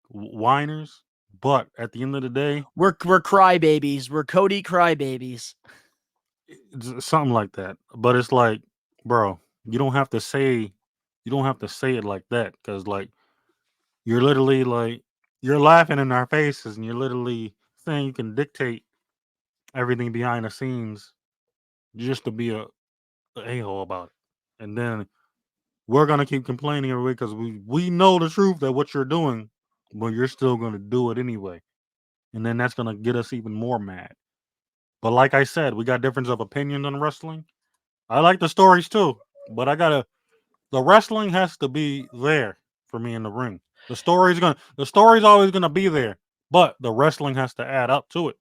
whiners. But at the end of the day, we're crybabies. We're Cody crybabies. Something like that. But it's like, bro, you don't have to say it like that because like you're literally like you're laughing in our faces and you're literally saying you can dictate everything behind the scenes just to be a a-hole about it. And then we're gonna keep complaining every week because we know the truth that what you're doing, but you're still gonna do it anyway. And then that's gonna get us even more mad. But like I said, we got difference of opinion on wrestling. I like the stories too, but the wrestling has to be there for me in the ring. The story's always gonna be there, but the wrestling has to add up to it.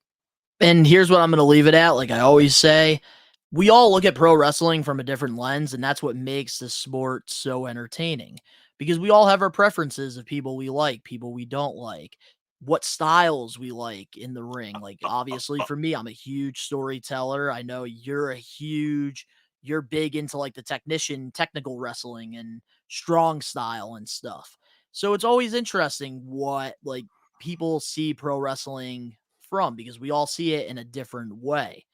And here's what I'm going to leave it at. Like I always say, we all look at pro wrestling from a different lens, and that's what makes the sport so entertaining. Because we all have our preferences of people we like, people we don't like, what styles we like in the ring. Like, obviously, for me, I'm a huge storyteller. I know you're big into like the technical wrestling and strong style and stuff. So it's always interesting what like people see pro wrestling from, because we all see it in a different way.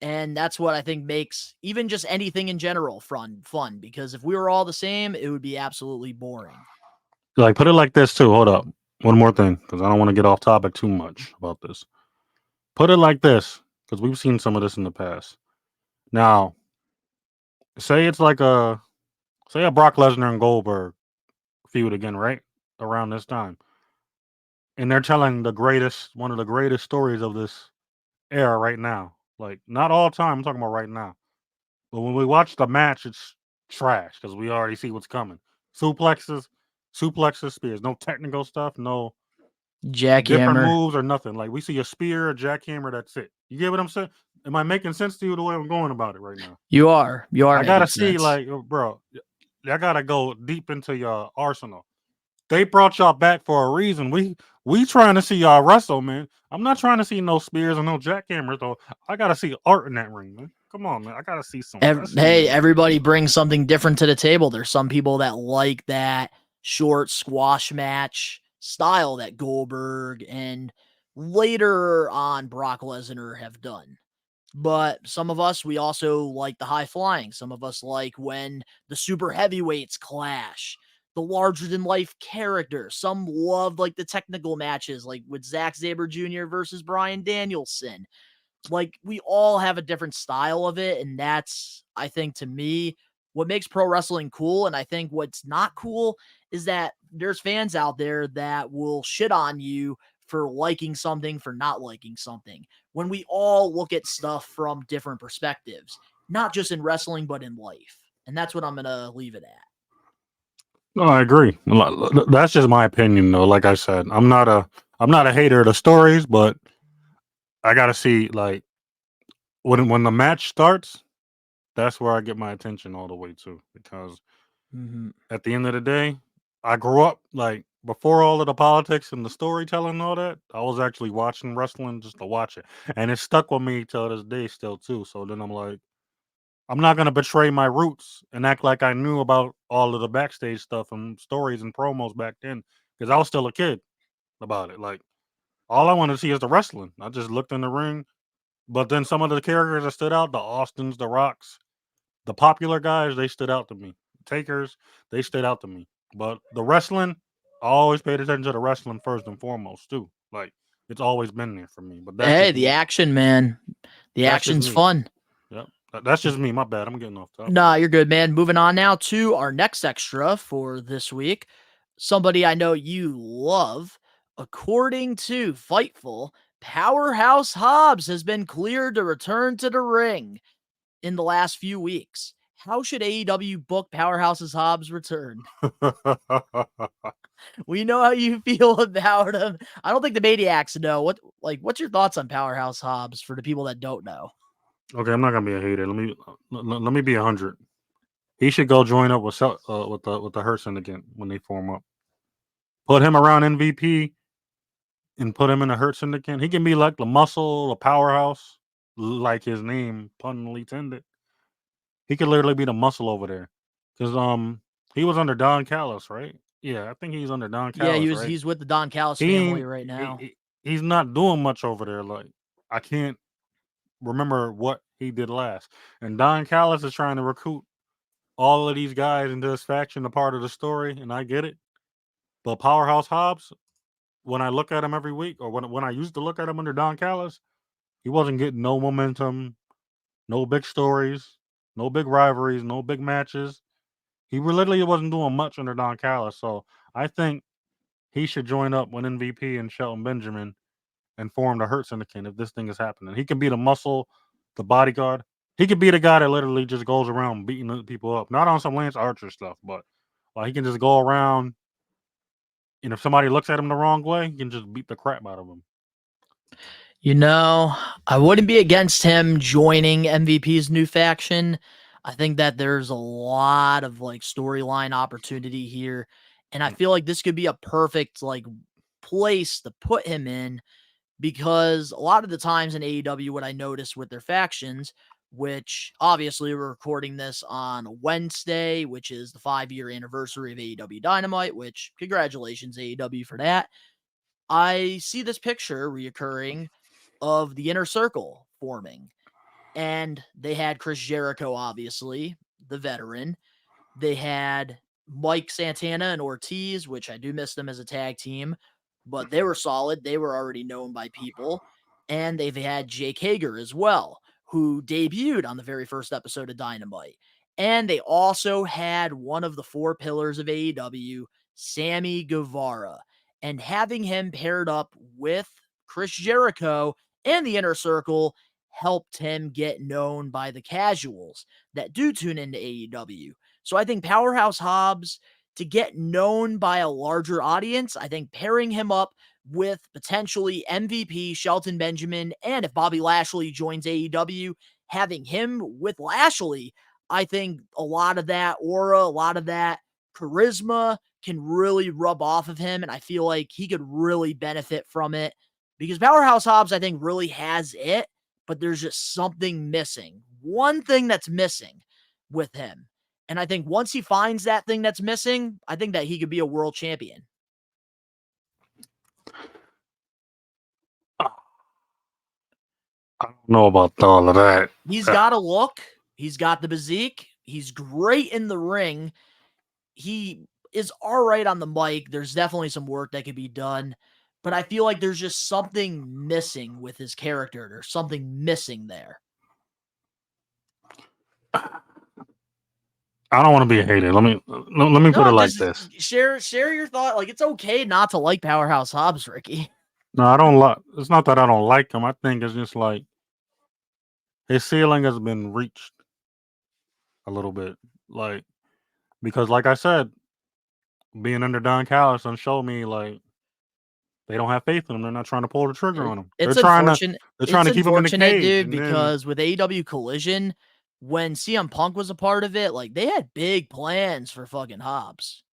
And that's what I think makes even just anything in general fun, because if we were all the same, it would be absolutely boring. Like, put it like this too. Hold up. One more thing, because I don't want to get off topic too much about this. Put it like this, because we've seen some of this in the past. Now, say it's like a Brock Lesnar and Goldberg feud again, right? Around this time. And they're telling one of the greatest stories of this era right now. Like, not all time, I'm talking about right now. But when we watch the match, it's trash because we already see what's coming. Suplexes, suplexes, spears, no technical stuff, no different Jackhammer. moves or nothing. Like we see a spear, a jackhammer, that's it. You get what I'm saying? Am I making sense to you the way I'm going about it right now? You are. I gotta making see, sense. like, bro, I gotta go deep into your arsenal. They brought y'all back for a reason. We trying to see y'all wrestle, man. I'm not trying to see no spears or no jackhammers though. I gotta see art in that ring, man. Come on, man. I gotta see some wrestling. Hey, everybody brings something different to the table. There's some people that like that short squash match style that Goldberg and later on Brock Lesnar have done. But some of us, we also like the high flying. Some of us like when the super heavyweights clash, the larger than life character. Some love like the technical matches, like with Zack Sabre Jr. versus Bryan Danielson. Like, we all have a different style of it, and that's, I think, to me, what makes pro wrestling cool. And I think what's not cool is that there's fans out there that will shit on you for liking something, for not liking something, when we all look at stuff from different perspectives, not just in wrestling, but in life. And that's what I'm going to leave it at. No, I agree. That's just my opinion, though. Like I said, I'm not a hater of the stories, but I gotta see, like, when the match starts, that's where I get my attention all the way to. Because at the end of the day, I grew up like before all of the politics and the storytelling and all that. I was actually watching wrestling just to watch it, and it stuck with me till this day still too. So then I'm like, I'm not gonna betray my roots and act like I knew about all of the backstage stuff and stories and promos back then because I was still a kid about it. Like all I wanted to see is the wrestling. I just looked in the ring, but then some of the characters that stood out, the Austins, the Rocks, the popular guys, they stood out to me. Takers, they stood out to me. But the wrestling, I always paid attention to the wrestling first and foremost too. Like it's always been there for me. But that's Hey, just the me. action, man. The That's just action's me. fun. Yep. That's just me. My bad. I'm getting off topic. Nah, you're good, man. Moving on now to our next extra for this week. Somebody I know you love. According to Fightful, Powerhouse Hobbs has been cleared to return to the ring in the last few weeks. How should AEW book Powerhouse's Hobbs return? We know how you feel about him. I don't think the Maniacs know. What's your thoughts on Powerhouse Hobbs for the people that don't know? Okay, I'm not gonna be a hater. Let me be 100. He should go join up with the Hurt Syndicate when they form up. Put him around MVP and put him in the Hurt Syndicate. He can be like the muscle, the powerhouse, like his name punly intended. He could literally be the muscle over there, because he was under Don Callis, right? Yeah, I think he's under Don Callis, right? He's with the Don Callis He family ain't, right now. he's not doing much over there. Like I can't remember what he did last. And Don Callis is trying to recruit all of these guys into this faction, a part of the story, and I get it. But Powerhouse Hobbs, when I look at him every week, or when I used to look at him under Don Callis, he wasn't getting no momentum, no big stories, no big rivalries, no big matches. He literally wasn't doing much under Don Callis. So I think he should join up with MVP and Shelton Benjamin and form the Hurt Syndicate if this thing is happening. He can be the muscle, the bodyguard. He could be the guy that literally just goes around beating people up. Not on some Lance Archer stuff, but he can just go around, and if somebody looks at him the wrong way, he can just beat the crap out of him. You know, I wouldn't be against him joining MVP's new faction. I think that there's a lot of like storyline opportunity here. And I feel like this could be a perfect like place to put him in, because a lot of the times in AEW, what I noticed with their factions, which obviously we're recording this on Wednesday, which is the 5-year anniversary of AEW Dynamite, which congratulations AEW for that. I see this picture reoccurring of the Inner Circle forming, and they had Chris Jericho, obviously, the veteran. They had Mike Santana and Ortiz, which I do miss them as a tag team, but they were solid. They were already known by people. And they've had Jake Hager as well, who debuted on the very first episode of Dynamite. And they also had one of the 4 pillars of AEW, Sammy Guevara. And having him paired up with Chris Jericho and the Inner Circle helped him get known by the casuals that do tune into AEW. So I think Powerhouse Hobbs, to get known by a larger audience, I think pairing him up with potentially MVP Shelton Benjamin, and if Bobby Lashley joins AEW, having him with Lashley, I think a lot of that aura, a lot of that charisma can really rub off of him, and I feel like he could really benefit from it because Powerhouse Hobbs, I think, really has it, but there's just something missing. One thing that's missing with him. And I think once he finds that thing that's missing, I think that he could be a world champion. I don't know about all of that. He's got a look. He's got the physique. He's great in the ring. He is all right on the mic. There's definitely some work that could be done. But I feel like there's just something missing with his character. There's something missing there. I don't want to be a hater. Let me put it like this. Share your thought. Like, it's okay not to like Powerhouse Hobbs, Ricky. No, I don't like. It's not that I don't like him. I think it's just like his ceiling has been reached a little bit. Like, because like I said, being under Don Callis and showed me like they don't have faith in him. They're not trying to pull the trigger on him. They're trying to keep him in the cage, dude, because with AEW Collision, when CM Punk was a part of it, like they had big plans for fucking Hobbs.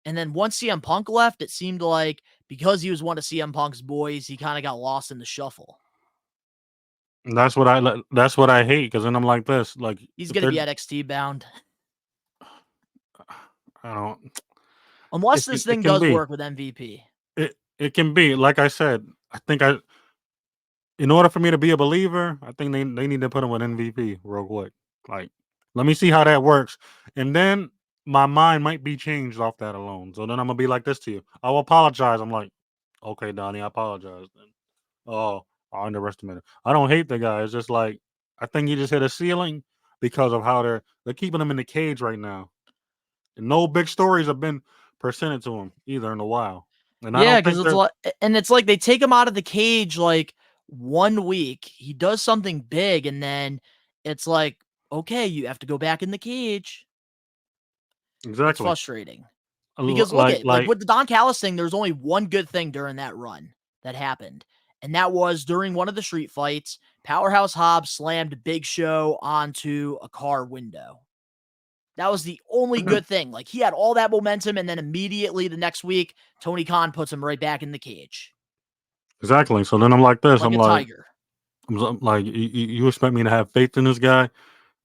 And then once CM Punk left, it seemed like because he was one of CM Punk's boys, he kind of got lost in the shuffle. That's what I hate, because then I'm like this, like he's gonna be NXT bound. I don't. Unless this thing does work with MVP. It can be, like I said. I think in order for me to be a believer, I think they need to put him with MVP real quick. Like, let me see how that works, and then my mind might be changed off that alone. So then I'm gonna be like this to you. I'll apologize. I'm like, okay, Donnie, I apologize. Then, oh, I underestimated. I don't hate the guy. It's just like I think he just hit a ceiling because of how they're keeping him in the cage right now. And no big stories have been presented to him either in a while. And yeah, because it's like they take him out of the cage like 1 week. He does something big, and then it's like, okay, you have to go back in the cage. Exactly. It's frustrating. Because like with the Don Callis thing, there's only one good thing during that run that happened. And that was during one of the street fights, Powerhouse Hobbs slammed Big Show onto a car window. That was the only good thing. Like, he had all that momentum, and then immediately the next week, Tony Khan puts him right back in the cage. Exactly. So then I'm like this. Like I'm like, tiger. I'm like, you expect me to have faith in this guy,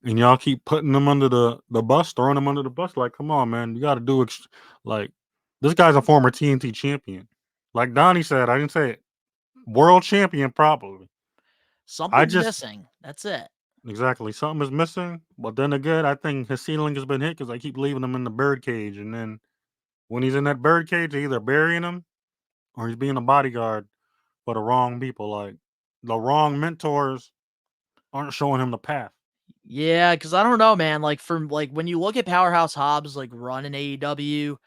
and y'all keep putting him under the bus, throwing him under the bus? Like, come on, man. You got to do it. Like, this guy's a former TNT champion. Like Donnie said, I didn't say it. World champion, probably. Something's missing. That's it. Exactly. Something is missing. But then again, I think his ceiling has been hit because I keep leaving him in the bird cage. And then when he's in that bird cage, they're either burying him or he's being a bodyguard for the wrong people. Like, the wrong mentors aren't showing him the path. Yeah, because I don't know, man. Like, when you look at Powerhouse Hobbs, like, run in AEW,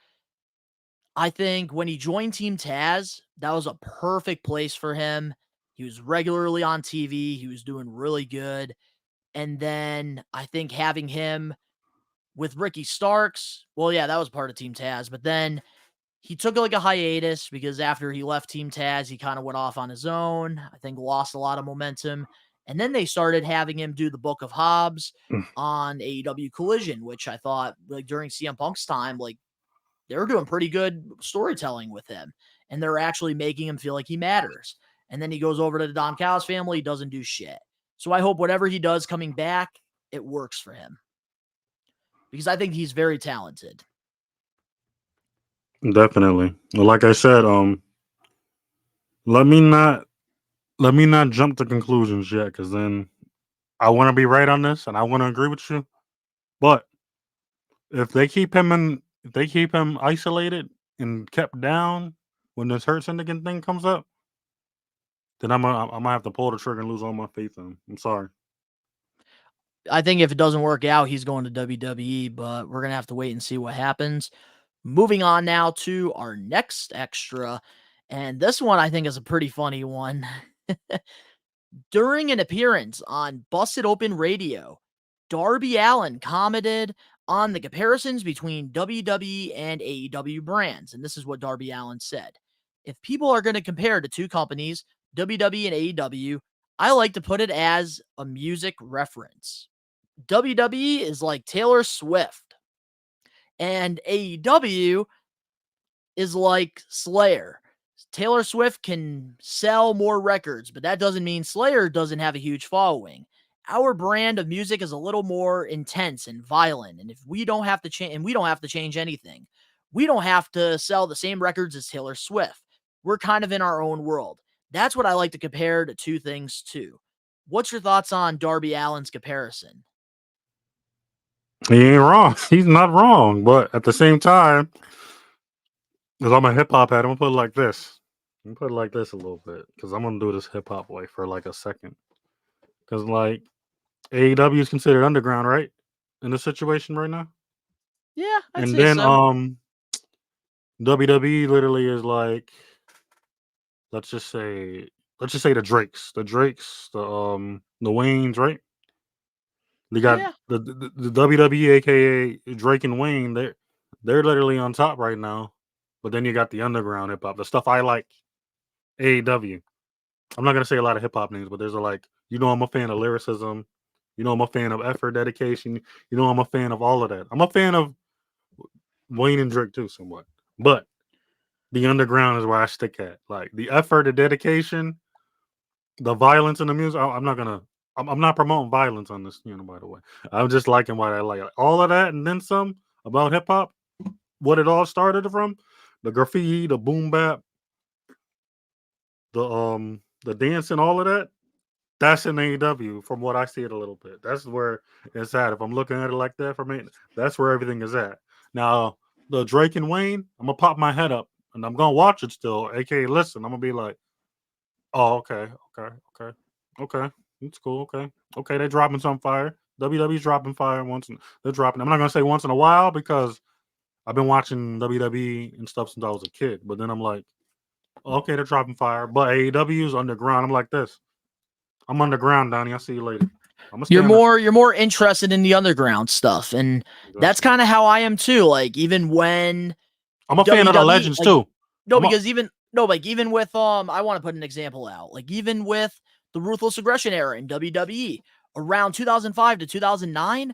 I think when he joined Team Taz, that was a perfect place for him. He was regularly on TV. He was doing really good. And then I think having him with Ricky Starks, well, yeah, that was part of Team Taz. But then he took like a hiatus because after he left Team Taz, he kind of went off on his own. I think lost a lot of momentum. And then they started having him do the Book of Hobbs on AEW Collision, which I thought, like, during CM Punk's time, like, they were doing pretty good storytelling with him. And they're actually making him feel like he matters. And then he goes over to the Don Callis family. He doesn't do shit. So I hope whatever he does coming back, it works for him. Because I think he's very talented. Definitely. Well, like I said, let me not jump to conclusions yet, because then I want to be right on this and I want to agree with you. But if they keep him isolated and kept down when this Hurt Syndicate thing comes up, then I'm gonna have to pull the trigger and lose all my faith in him. I'm sorry. I think if it doesn't work out, he's going to WWE, but we're going to have to wait and see what happens. Moving on now to our next extra, and this one I think is a pretty funny one. During an appearance on Busted Open Radio, Darby Allin commented on the comparisons between WWE and AEW brands. And this is what Darby Allin said. If people are going to compare the two companies, WWE and AEW, I like to put it as a music reference. WWE is like Taylor Swift, and AEW is like Slayer. Taylor Swift can sell more records, but that doesn't mean Slayer doesn't have a huge following. Our brand of music is a little more intense and violent, and if we don't have to change, and we don't have to change anything, we don't have to sell the same records as Taylor Swift. We're kind of in our own world. That's what I like to compare the two things to. What's your thoughts on Darby Allin's comparison? He ain't wrong. He's not wrong. But at the same time, because I'm a hip hop head, I'm gonna put it like this. I'm gonna put it like this a little bit because I'm gonna do this hip hop way for like a second. Because like AEW is considered underground, right? In this situation right now. Yeah, I'd And say then so. WWE literally is like, let's just say the Drakes, the Waynes, right? They got Yeah. the WWE, aka Drake and Wayne. They're literally on top right now. But then you got the underground hip hop, the stuff I like. AEW. I'm not gonna say a lot of hip hop names, but there's I'm a fan of lyricism. I'm a fan of effort, dedication. I'm a fan of all of that. I'm a fan of Wayne and Drake too, somewhat. But the underground is where I stick at. Like the effort, the dedication, the violence in the music. I'm not promoting violence on this, by the way. I'm just liking what I like. All of that and then some about hip hop, what it all started from, the graffiti, the boom bap, the dance and all of that. That's in AEW from what I see it a little bit. That's where it's at. If I'm looking at it like that for me, that's where everything is at. Now, the Drake and Wayne, I'm gonna pop my head up and I'm gonna watch it still. AKA listen, I'm gonna be like, oh, okay. It's cool. Okay, they're dropping some fire. WWE's dropping fire they're dropping. I'm not gonna say once in a while because I've been watching WWE and stuff since I was a kid. But then I'm like, okay, they're dropping fire. But AEW's underground. I'm like this. I'm underground, Donnie. I'll see you later. You're more interested in the underground stuff, and that's kind of how I am too. Like even when I'm a fan of the legends too. Even with I want to put an example out. Like even with the Ruthless Aggression era in WWE around 2005 to 2009,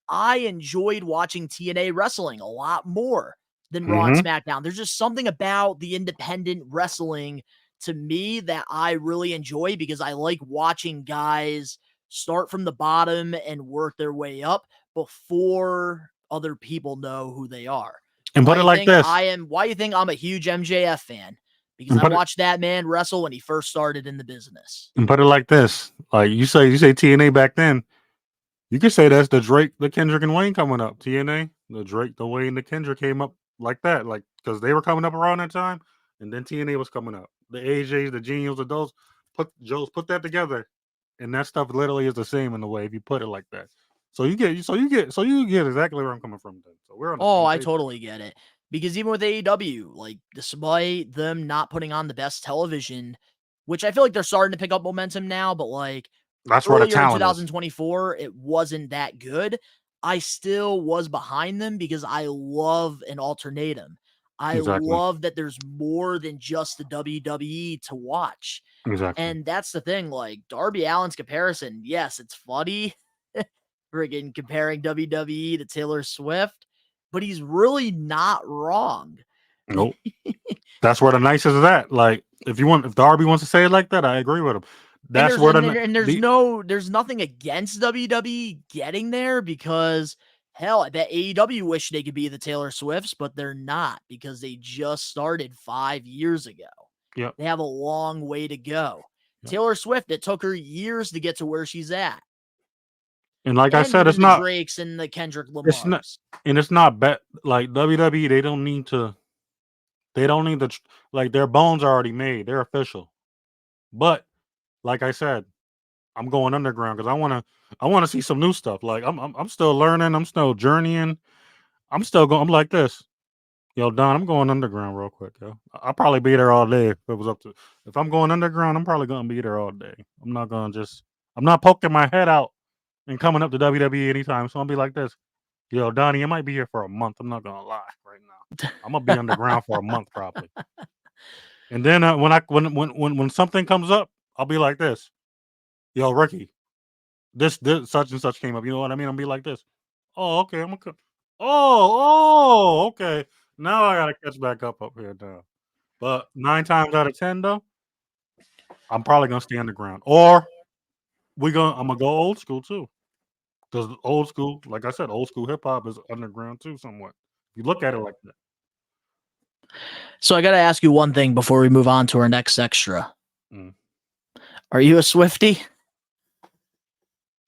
I enjoyed watching TNA wrestling a lot more than Raw and SmackDown. There's just something about the independent wrestling to me that I really enjoy because I like watching guys start from the bottom and work their way up before other people know who they are. And put it like this. Why do you think I'm a huge MJF fan? Because I watched that man wrestle when he first started in the business. And put it like this. Like you say TNA back then. You could say that's the Drake, the Kendrick and Wayne coming up. TNA, the Drake, the Wayne, the Kendrick came up like that. Like because they were coming up around that time. And then TNA was coming up. The AJs, the Genials, the those put that together. And that stuff literally is the same in a way if you put it like that. So you get exactly where I'm coming from. Then. So we're on I totally get it. Because even with AEW, like despite them not putting on the best television, which I feel like they're starting to pick up momentum now, but like that's where the earlier in talent 2024, it wasn't that good. I still was behind them because I love an alternatum. I love that there's more than just the WWE to watch. Exactly. And that's the thing, like Darby Allin's comparison, yes, it's funny. Friggin' comparing WWE to Taylor Swift, but he's really not wrong. Nope. That's where the nicest is at. Like if Darby wants to say it like that, I agree with him. That's there's nothing against WWE getting there because hell, I bet AEW wish they could be the Taylor Swifts, but they're not because they just started 5 years ago. Yeah, they have a long way to go. Yep. Taylor Swift, it took her years to get to where she's at. And like I said, it's not Drakes and the Kendrick Lamars. It's not bad. Like WWE, they don't need to. Like their bones are already made. They're official. But like I said, I'm going underground because I want to see some new stuff. Like I'm still learning. I'm still journeying. I'm still going. I'm like this. Yo, Don, I'm going underground real quick, yo. I'll probably be there all day if I'm going underground, I'm probably gonna be there all day. I'm not poking my head out and coming up to WWE anytime. So I'll be like this. Yo, Donnie, I might be here for a month. I'm not gonna lie right now. I'm gonna be underground for a month probably. And then when something comes up, I'll be like this. Yo, Ricky, this such and such came up. You know what I mean? I'll be like this. Oh, okay. I'm gonna. Okay. Now I gotta catch back up here now. But 9 times out of 10, though, I'm probably gonna stay underground, or I'm gonna go old school too. Because old school, like I said, old school hip hop is underground too, somewhat. You look at it like that. So I got to ask you one thing before we move on to our next extra. Mm. Are you a Swiftie?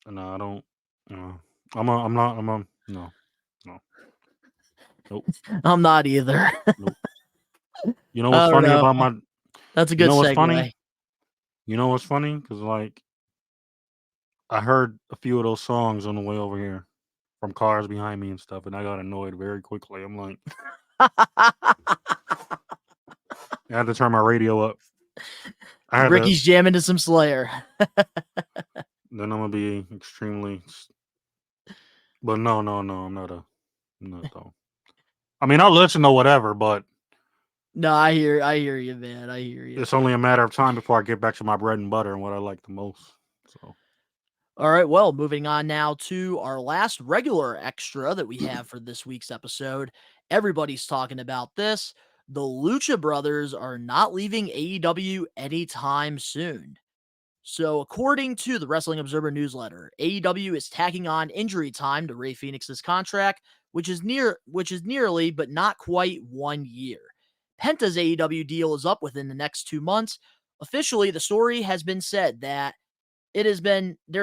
No, I don't. No, I'm not. No. Nope. I'm not either. Nope. You know what's funny about my? That's a You good know what's segue. funny? You know what's funny? Because like, I heard a few of those songs on the way over here from cars behind me and stuff, and I got annoyed very quickly. I'm like, I had to turn my radio up. Ricky's jamming to some Slayer. Then I'm gonna be extremely. But no, I'm not though. I mean, I'll listen to whatever, but no, I hear you, man. I hear you. It's only a matter of time before I get back to my bread and butter and what I like the most. So, all right, well, moving on now to our last regular extra that we have for this week's episode. Everybody's talking about this. The Lucha Brothers are not leaving AEW anytime soon. So, according to the Wrestling Observer newsletter, AEW is tacking on injury time to Rey Fenix's contract, which is nearly but not quite 1 year. Penta's AEW deal is up within the next 2 months. Officially, the story has been said that there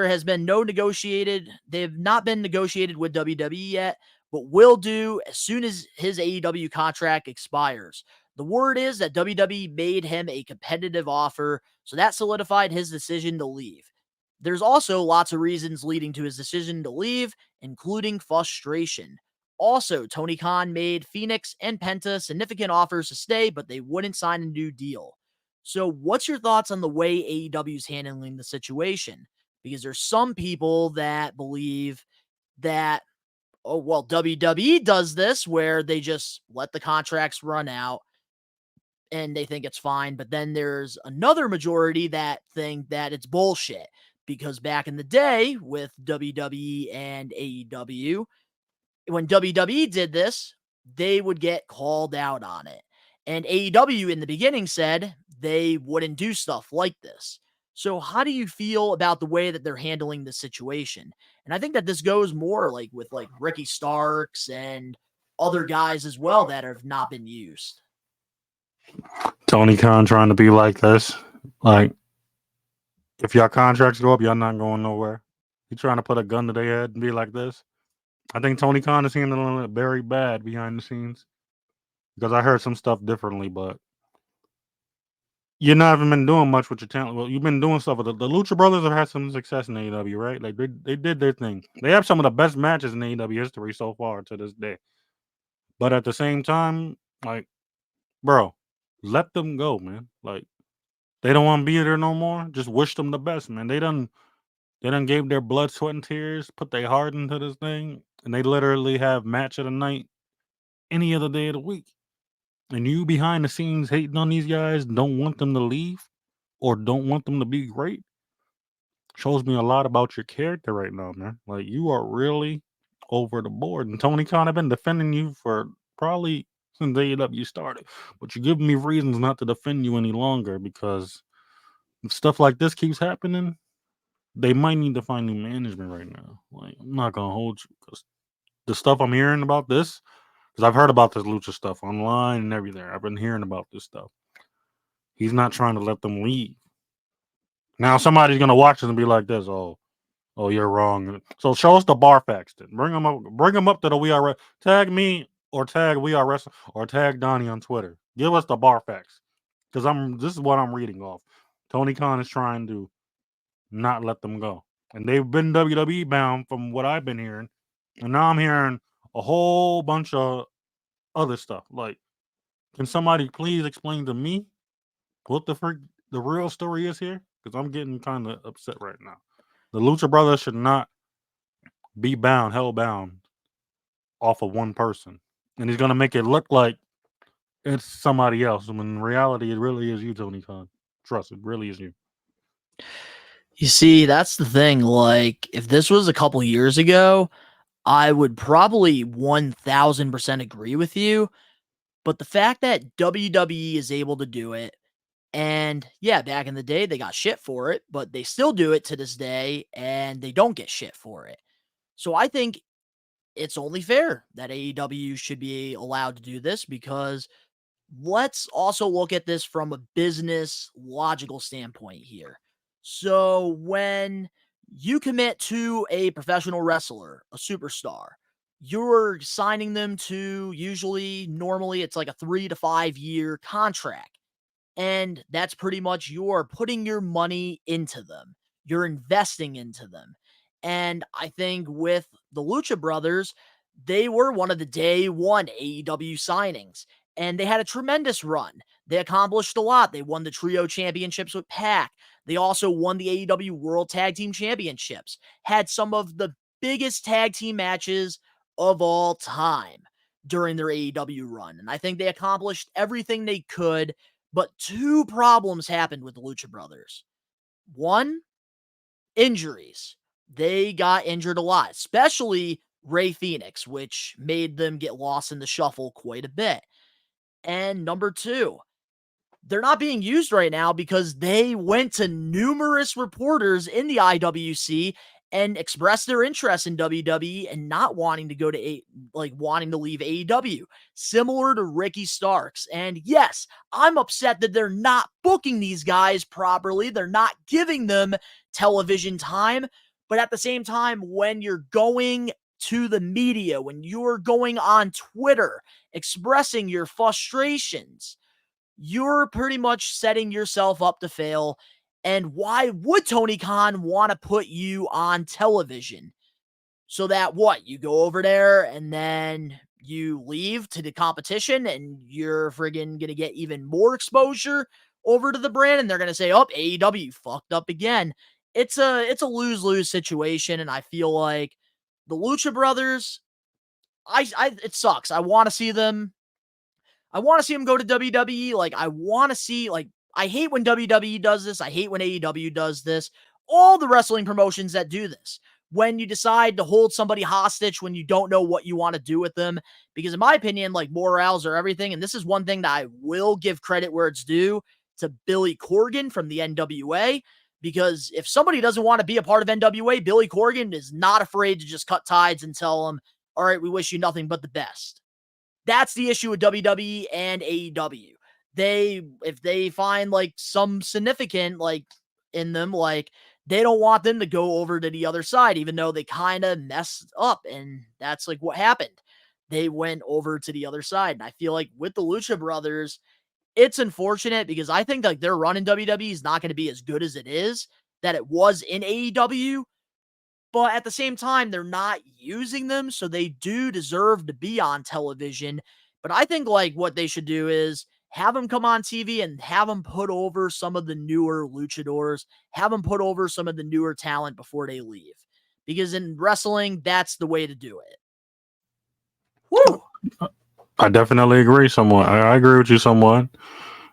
has been no negotiated. They have not been negotiated with WWE yet, but will do as soon as his AEW contract expires. The word is that WWE made him a competitive offer, so that solidified his decision to leave. There's also lots of reasons leading to his decision to leave, including frustration. Also, Tony Khan made Phoenix and Penta significant offers to stay, but they wouldn't sign a new deal. So, what's your thoughts on the way AEW is handling the situation? Because there's some people that believe that, oh, well, WWE does this where they just let the contracts run out and they think it's fine. But then there's another majority that think that it's bullshit because back in the day with WWE and AEW, when WWE did this, they would get called out on it. And AEW in the beginning said they wouldn't do stuff like this. So how do you feel about the way that they're handling the situation? And I think that this goes more like with like Ricky Starks and other guys as well that have not been used. Tony Khan trying to be like this. Like, if your contracts go up, y'all not going nowhere. You trying to put a gun to their head and be like this? I think Tony Khan is handling it very bad behind the scenes because I heard some stuff differently, but you not even been doing much with your talent. Well, you've been doing stuff with the Lucha Brothers have had some success in AEW, right? Like they did their thing. They have some of the best matches in AEW history so far to this day. But at the same time, like, bro, let them go, man. Like, they don't want to be there no more. Just wish them the best, man. They done gave their blood, sweat, and tears, put their heart into this thing, and they literally have match of the night any other day of the week. And you behind the scenes hating on these guys, don't want them to leave or don't want them to be great, shows me a lot about your character right now, man. Like, you are really over the board. And Tony Khan, I've been defending you for probably since AEW started, but you're giving me reasons not to defend you any longer because if stuff like this keeps happening, they might need to find new management right now. Like, I'm not gonna hold you because the stuff I'm hearing about this, because I've heard about this Lucha stuff online and everything. I've been hearing about this stuff. He's not trying to let them leave. Now somebody's gonna watch this and be like this. Oh, you're wrong. So show us the bar facts then. Bring them up. Bring them up to the We Are Tag me or tag We Are Wrestling or tag Donnie on Twitter. Give us the bar facts because this is what I'm reading off. Tony Khan is trying to not let them go, and they've been WWE bound from what I've been hearing, and now I'm hearing a whole bunch of other stuff. Like, can somebody please explain to me what the real story is here? Because I'm getting kind of upset right now. The Lucha Brothers should not be bound, hell bound, off of one person, and he's gonna make it look like it's somebody else. When in reality, it really is you, Tony Khan. Trust it, really is you. You see, that's the thing. Like, if this was a couple years ago, I would probably 1000% agree with you. But the fact that WWE is able to do it, and yeah, back in the day, they got shit for it, but they still do it to this day, and they don't get shit for it. So I think it's only fair that AEW should be allowed to do this, because let's also look at this from a business logical standpoint here. So when you commit to a professional wrestler, a superstar, you're signing them to normally it's like a 3 to 5 year contract. And that's pretty much you're putting your money into them. You're investing into them. And I think with the Lucha Brothers, they were one of the day one AEW signings, and they had a tremendous run. They accomplished a lot. They won the trio championships with Pac. They also won the AEW World Tag Team Championships, had some of the biggest tag team matches of all time during their AEW run. And I think they accomplished everything they could, but two problems happened with the Lucha Brothers. One, injuries. They got injured a lot, especially Ray Phoenix, which made them get lost in the shuffle quite a bit. And number two, they're not being used right now because they went to numerous reporters in the IWC and expressed their interest in WWE and not wanting to go to wanting to leave AEW, similar to Ricky Starks. And yes, I'm upset that they're not booking these guys properly. They're not giving them television time. But at the same time, when you're going to the media, when you're going on Twitter, expressing your frustrations, you're pretty much setting yourself up to fail. And why would Tony Khan want to put you on television? So that what? You go over there and then you leave to the competition and you're friggin' going to get even more exposure over to the brand, and they're going to say, oh, AEW fucked up again. It's a lose-lose situation, and I feel like the Lucha Brothers, it sucks. I want to see them go to WWE. Like, I want to see, like, I hate when WWE does this. I hate when AEW does this. All the wrestling promotions that do this. When you decide to hold somebody hostage when you don't know what you want to do with them. Because in my opinion, like, morals are everything. And this is one thing that I will give credit where it's due to Billy Corgan from the NWA. Because if somebody doesn't want to be a part of NWA, Billy Corgan is not afraid to just cut ties and tell them, all right, we wish you nothing but the best. That's the issue with WWE and AEW. If they find like some significant like in them, like they don't want them to go over to the other side, even though they kind of messed up. And that's like what happened. They went over to the other side. And I feel like with the Lucha Brothers, it's unfortunate because I think like their run in WWE is not going to be as good as it is that it was in AEW. But at the same time, they're not using them, so they do deserve to be on television. But I think like what they should do is have them come on TV and have them put over some of the newer luchadors, have them put over some of the newer talent before they leave. Because in wrestling, that's the way to do it. Woo! I definitely agree somewhat. I agree with you somewhat.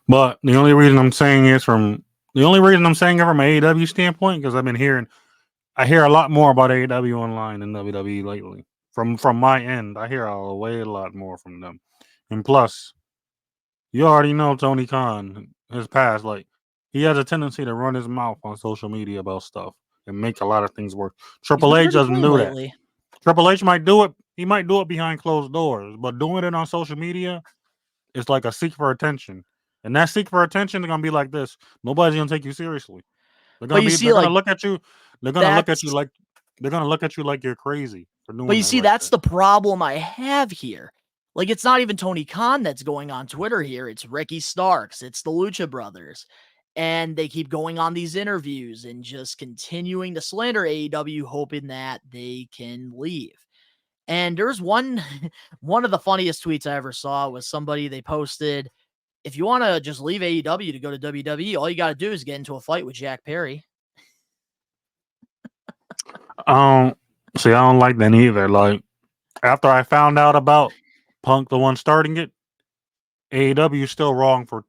But the only reason I'm saying it from AEW standpoint, because I hear a lot more about AEW online than WWE lately. From my end, I hear a lot more from them. And plus, you already know Tony Khan, his past, like he has a tendency to run his mouth on social media about stuff and make a lot of things work. Triple H doesn't do that. Triple H might do it. He might do it behind closed doors, but doing it on social media is like a seek for attention. And that seek for attention is gonna be like this. Nobody's gonna take you seriously. They're gonna look at you. They're gonna look at you like you're crazy for doing. But you see, that's the problem I have here. Like, it's not even Tony Khan that's going on Twitter here. It's Ricky Starks. It's the Lucha Brothers. And they keep going on these interviews and just continuing to slander AEW, hoping that they can leave. And there's one of the funniest tweets I ever saw was somebody, they posted, if you want to just leave AEW to go to WWE, all you got to do is get into a fight with Jack Perry. I don't like that either. Like, after I found out about Punk, the one starting it, AEW is still wrong for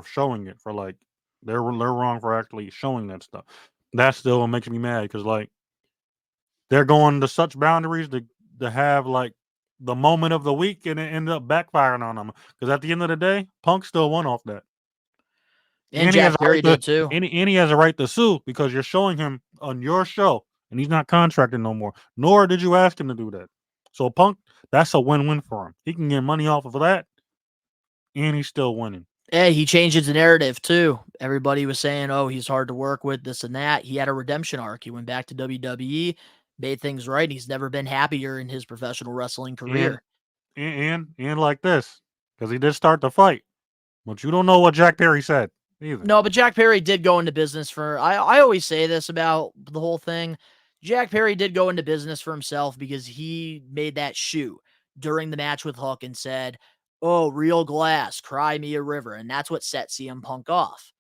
showing it. For like, they're wrong for actually showing that stuff. That still makes me mad because like they're going to such boundaries to have like the moment of the week, and it ended up backfiring on them. Because at the end of the day, Punk still won off that. And He has Jack a right Perry did too. and he has a right to sue because you're showing him on your show, and he's not contracted no more. Nor did you ask him to do that. So Punk, that's a win-win for him. He can get money off of that, and he's still winning. Yeah, he changed his narrative too. Everybody was saying, "Oh, he's hard to work with, this and that." He had a redemption arc. He went back to WWE, made things right. He's never been happier in his professional wrestling career. And like this, because he did start the fight, but you don't know what Jack Perry said either. No, but Jack Perry did go into business for. I always say this about the whole thing. Jack Perry did go into business for himself because he made that shoe during the match with Hook and said, "Oh, real glass, cry me a river," and that's what set CM Punk off.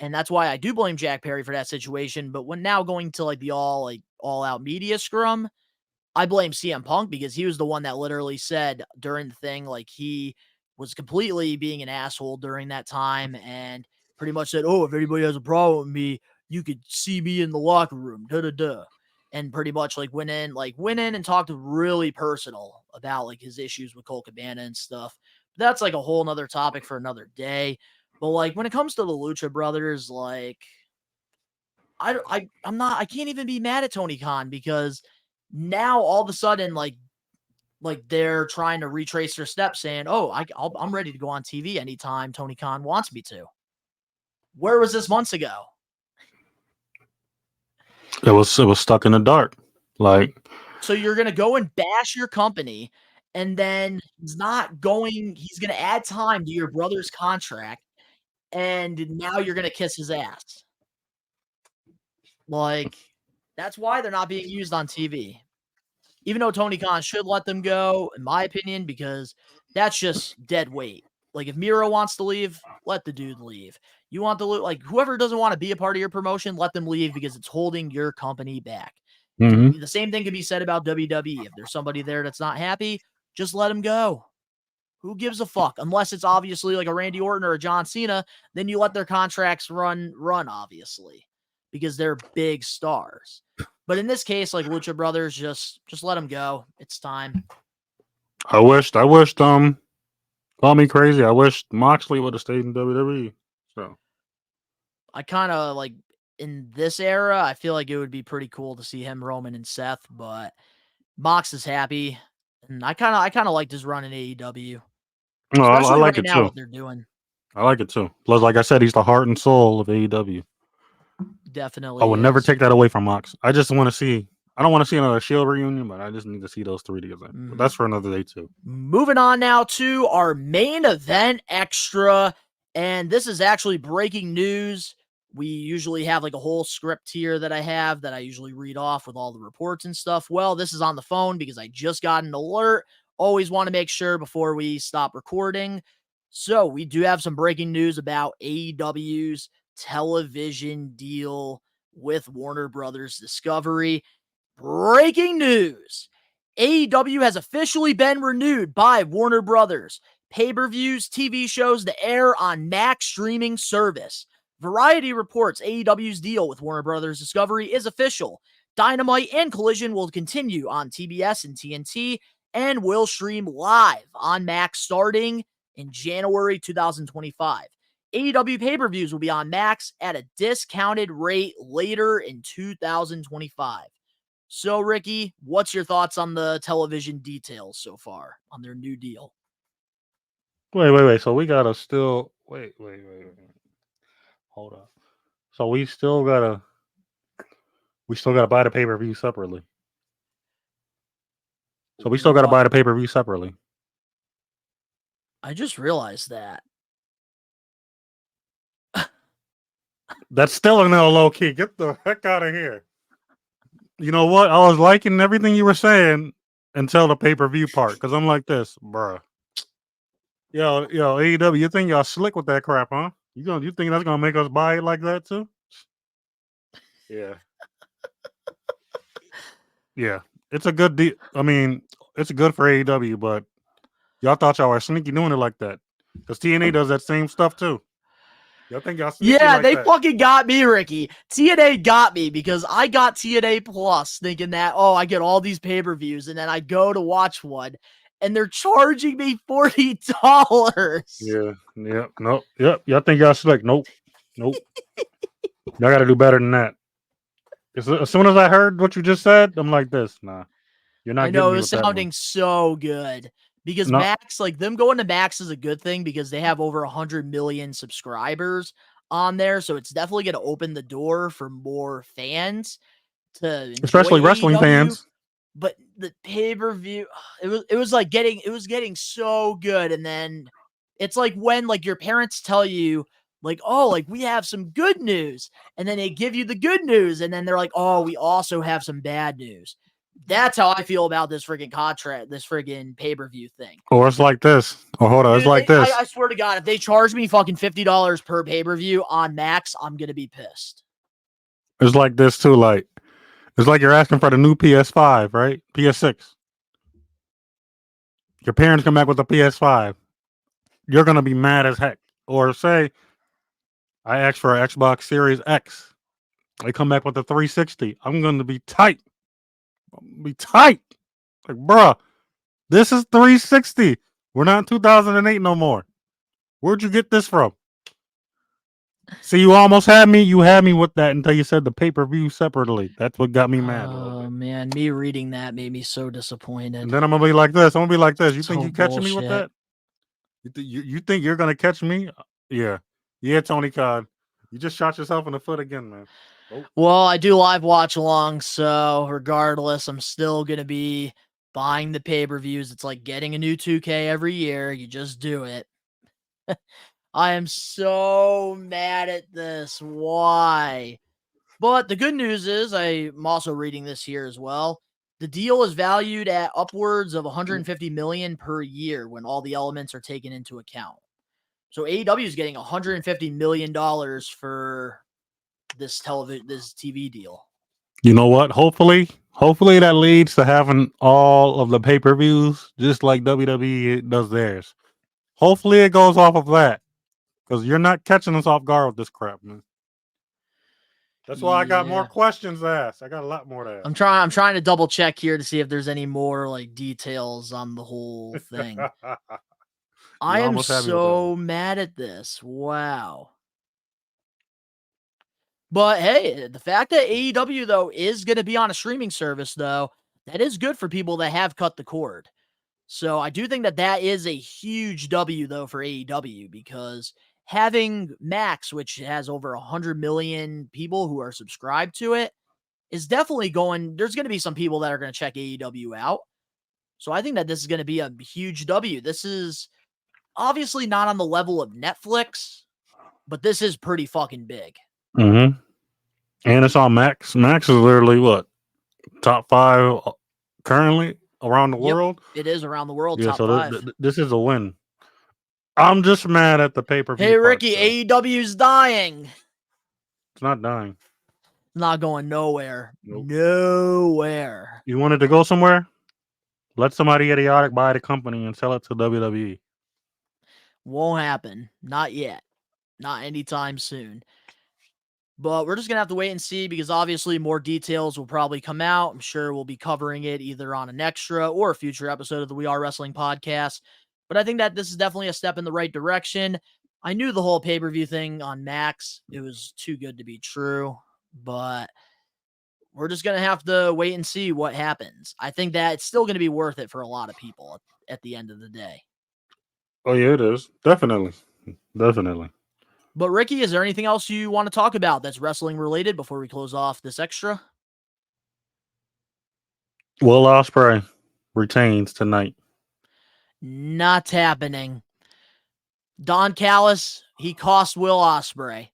And that's why I do blame Jack Perry for that situation. But when now going to like the all out media scrum, I blame CM Punk because he was the one that literally said during the thing, like he was completely being an asshole during that time and pretty much said, "Oh, if anybody has a problem with me, you could see me in the locker room." Da da da. And pretty much like went in and talked really personal about like his issues with Cole Cabana and stuff. But that's like a whole nother topic for another day. But like when it comes to the Lucha Brothers, like I can't even be mad at Tony Khan because now all of a sudden like they're trying to retrace their steps, saying, "Oh, I'm ready to go on TV anytime Tony Khan wants me to." Where was this months ago? It was stuck in the dark. Like, so you're gonna go and bash your company, and then he's gonna add time to your brother's contract, and now you're gonna kiss his ass. Like, that's why they're not being used on TV. Even though Tony Khan should let them go, in my opinion, because that's just dead weight. Like, if Miro wants to leave, let the dude leave. You want to like whoever doesn't want to be a part of your promotion, let them leave because it's holding your company back. mhm. The same thing can be said about WWE. If there's somebody there that's not happy, just let him go. Who gives a fuck? Unless it's obviously like a Randy Orton or a John Cena, then you let their contracts run, obviously, because they're big stars. But in this case, like Lucha Brothers, just let them go. It's time. I wished call me crazy. I wished Moxley would have stayed in WWE. So I kind of like in this era, I feel like it would be pretty cool to see him, Roman, and Seth, but Mox is happy. And I kind of liked his run in AEW. no, I Especially like right it now, too. what they're doing. I like it too. Plus, like I said, he's the heart and soul of AEW. Definitely. I would never take that away from Mox. I just want to see. I don't want to see another Shield reunion, but I just need to see those three together. But that's for another day too. Moving on now to our main event extra, and this is actually breaking news. We usually have like a whole script here that I usually read off with all the reports and stuff. Well, this is on the phone because I just got an alert. Always want to make sure before we stop recording. So we do have some breaking news about AEW's television deal with Warner Brothers Discovery. Breaking news. AEW has officially been renewed by Warner Brothers. Pay-per-views, TV shows to air on Max streaming service. Variety reports AEW's deal with Warner Brothers Discovery is official. Dynamite and Collision will continue on TBS and TNT and will stream live on Max starting in January 2025. AEW pay-per-views will be on Max at a discounted rate later in 2025. So, Ricky, what's your thoughts on the television details so far on their new deal? Wait. So we gotta still wait. Hold up. So we still gotta buy the pay per view separately. So we still gotta buy the pay per view separately. I just realized that. That's still a no low key. Get the heck out of here. You know what? I was liking everything you were saying until the pay per view part, because I'm like this, bruh. Yo, AEW, you think y'all slick with that crap, huh? You think that's gonna make us buy it like that too? Yeah. Yeah. it's a good deal. I mean, it's good for AEW, but y'all thought y'all were sneaky doing it like that because TNA does that same stuff too. Y'all think y'all sneaky Yeah, like they that? fucking got me, Ricky. TNA got me because I got TNA Plus thinking that, oh, I get all these pay-per-views, and then I go to watch one, and they're charging me $40. Yeah, nope, yep. Y'all think y'all slick? Nope. Y'all got to do better than that. As soon as I heard what you just said, I'm like this. Nah, you're I not know getting it me was with that one. sounding so good because No, Max, like them going to Max is a good thing because they have over 100 million subscribers on there. So it's definitely going to open the door for more fans to enjoy especially wrestling AEW. fans. But the pay-per-view, it was getting so good. And then it's like when like your parents tell you, like, oh, like we have some good news, and then they give you the good news, and then they're like, oh, we also have some bad news. That's how I feel about this freaking contract, this freaking pay-per-view thing. Or it's like this. Or hold on, it's Dude, like this. I swear to God, if they charge me fucking $50 per pay-per-view on Max, I'm gonna be pissed. It's like this too. Like it's like you're asking for the new PS5, right? PS6. Your parents come back with a PS5. You're gonna be mad as heck. Or say I asked for an Xbox Series X. They come back with a 360. I'm gonna be tight. Like, bruh, this is 360. We're not in 2008 no more. Where'd you get this from? See, you almost had me. You had me with that until you said the pay-per-view separately. That's what got me mad a little Oh bit. man, me reading that made me so disappointed. And then I'm gonna be like this. You So think you catching me with bullshit. that? You think you're gonna catch me? Yeah, Tony Khan. You just shot yourself in the foot again, man. Oh. Well, I do live watch along, so regardless, I'm still gonna be buying the pay-per-views. It's like getting a new 2K every year. You just do it. I am so mad at this. Why? But the good news is I'm also reading this here as well. The deal is valued at upwards of 150 million per year when all the elements are taken into account. So AEW is getting 150 million dollars for this TV deal. You know what? Hopefully that leads to having all of the pay-per-views just like WWE does theirs. Hopefully it goes off of that because you're not catching us off guard with this crap, man. That's why I got more questions to ask. I got a lot more to ask. I'm trying to double check here to see if there's any more like details on the whole thing. I am so mad at this. Wow. But hey, the fact that AEW though is going to be on a streaming service though, that is good for people that have cut the cord. So I do think that that is a huge W though for AEW because having Max, which has over 100 million people who are subscribed to it, is definitely there's going to be some people that are going to check AEW out. So I think that this is going to be a huge W. This is obviously not on the level of Netflix, but this is pretty fucking big. Mm-hmm. And it's on Max. Max is literally what? Top 5 currently around the world? It is around the world, yeah, top so 5. This is a win. I'm just mad at the pay-per-view. Hey, Ricky, AEW's dying. It's not dying. Not going nowhere. Nope. Nowhere. You wanted to go somewhere? Let somebody idiotic buy the company and sell it to WWE. Won't happen. Not yet. Not anytime soon. But we're just going to have to wait and see because obviously more details will probably come out. I'm sure we'll be covering it either on an extra or a future episode of the We Are Wrestling podcast. But I think that this is definitely a step in the right direction. I knew the whole pay-per-view thing on Max. It was too good to be true. But we're just going to have to wait and see what happens. I think that it's still going to be worth it for a lot of people at the end of the day. Oh, yeah, it is. Definitely. But Ricky, is there anything else you want to talk about that's wrestling related before we close off this extra? Will Ospreay retains tonight. Not happening. Don Callis, he cost Will Ospreay.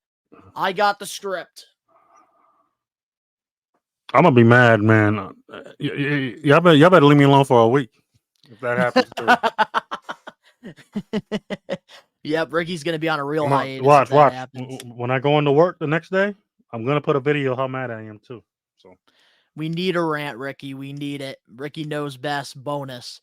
I got the script. I'm gonna be mad, man. Y'all better leave me alone for a week if that happens too. Yep, Ricky's gonna be on a real hiatus. Watch. When I go into work the next day, I'm gonna put a video how mad I am too. So We need a rant, Ricky. We need it. Ricky knows best. Bonus.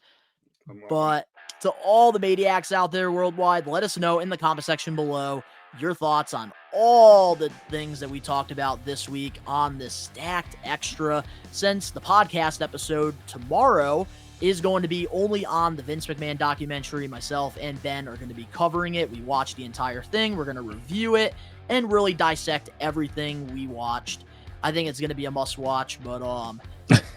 But to all the Maniacs out there worldwide, let us know in the comment section below your thoughts on all the things that we talked about this week on this stacked extra, since the podcast episode tomorrow is going to be only on the Vince McMahon documentary. Myself and Ben are going to be covering it. We watched the entire thing. We're going to review it and really dissect everything we watched. I think it's going to be a must watch, but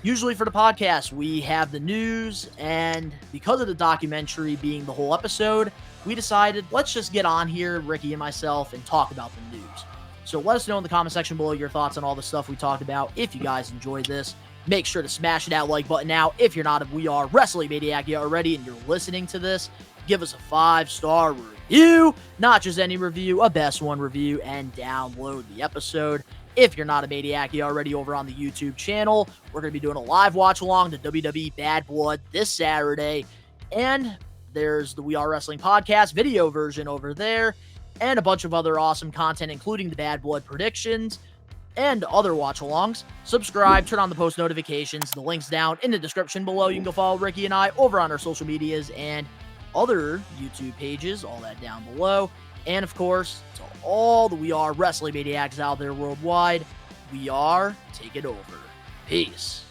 usually for the podcast, we have the news, and because of the documentary being the whole episode, we decided let's just get on here, Ricky and myself, and talk about the news. So let us know in the comment section below your thoughts on all the stuff we talked about. If you guys enjoyed this, make sure to smash that like button now. If you're not a We Are Wrestling Maniac yet already and you're listening to this, give us a 5-star review, not just any review, a best one review, and download the episode. If you're not a Maniac yet already over on the YouTube channel, we're going to be doing a live watch along to WWE Bad Blood this Saturday, and there's the We Are Wrestling podcast video version over there, and a bunch of other awesome content, including the Bad Blood predictions and other watch-alongs. Subscribe, turn on the post notifications. The link's down in the description below. You can go follow Ricky and I over on our social medias and other YouTube pages, all that down below. And, of course, to all the We Are Wrestling Maniacs out there worldwide, we are taking over. Peace.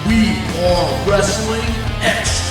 We are Wrestling Extra.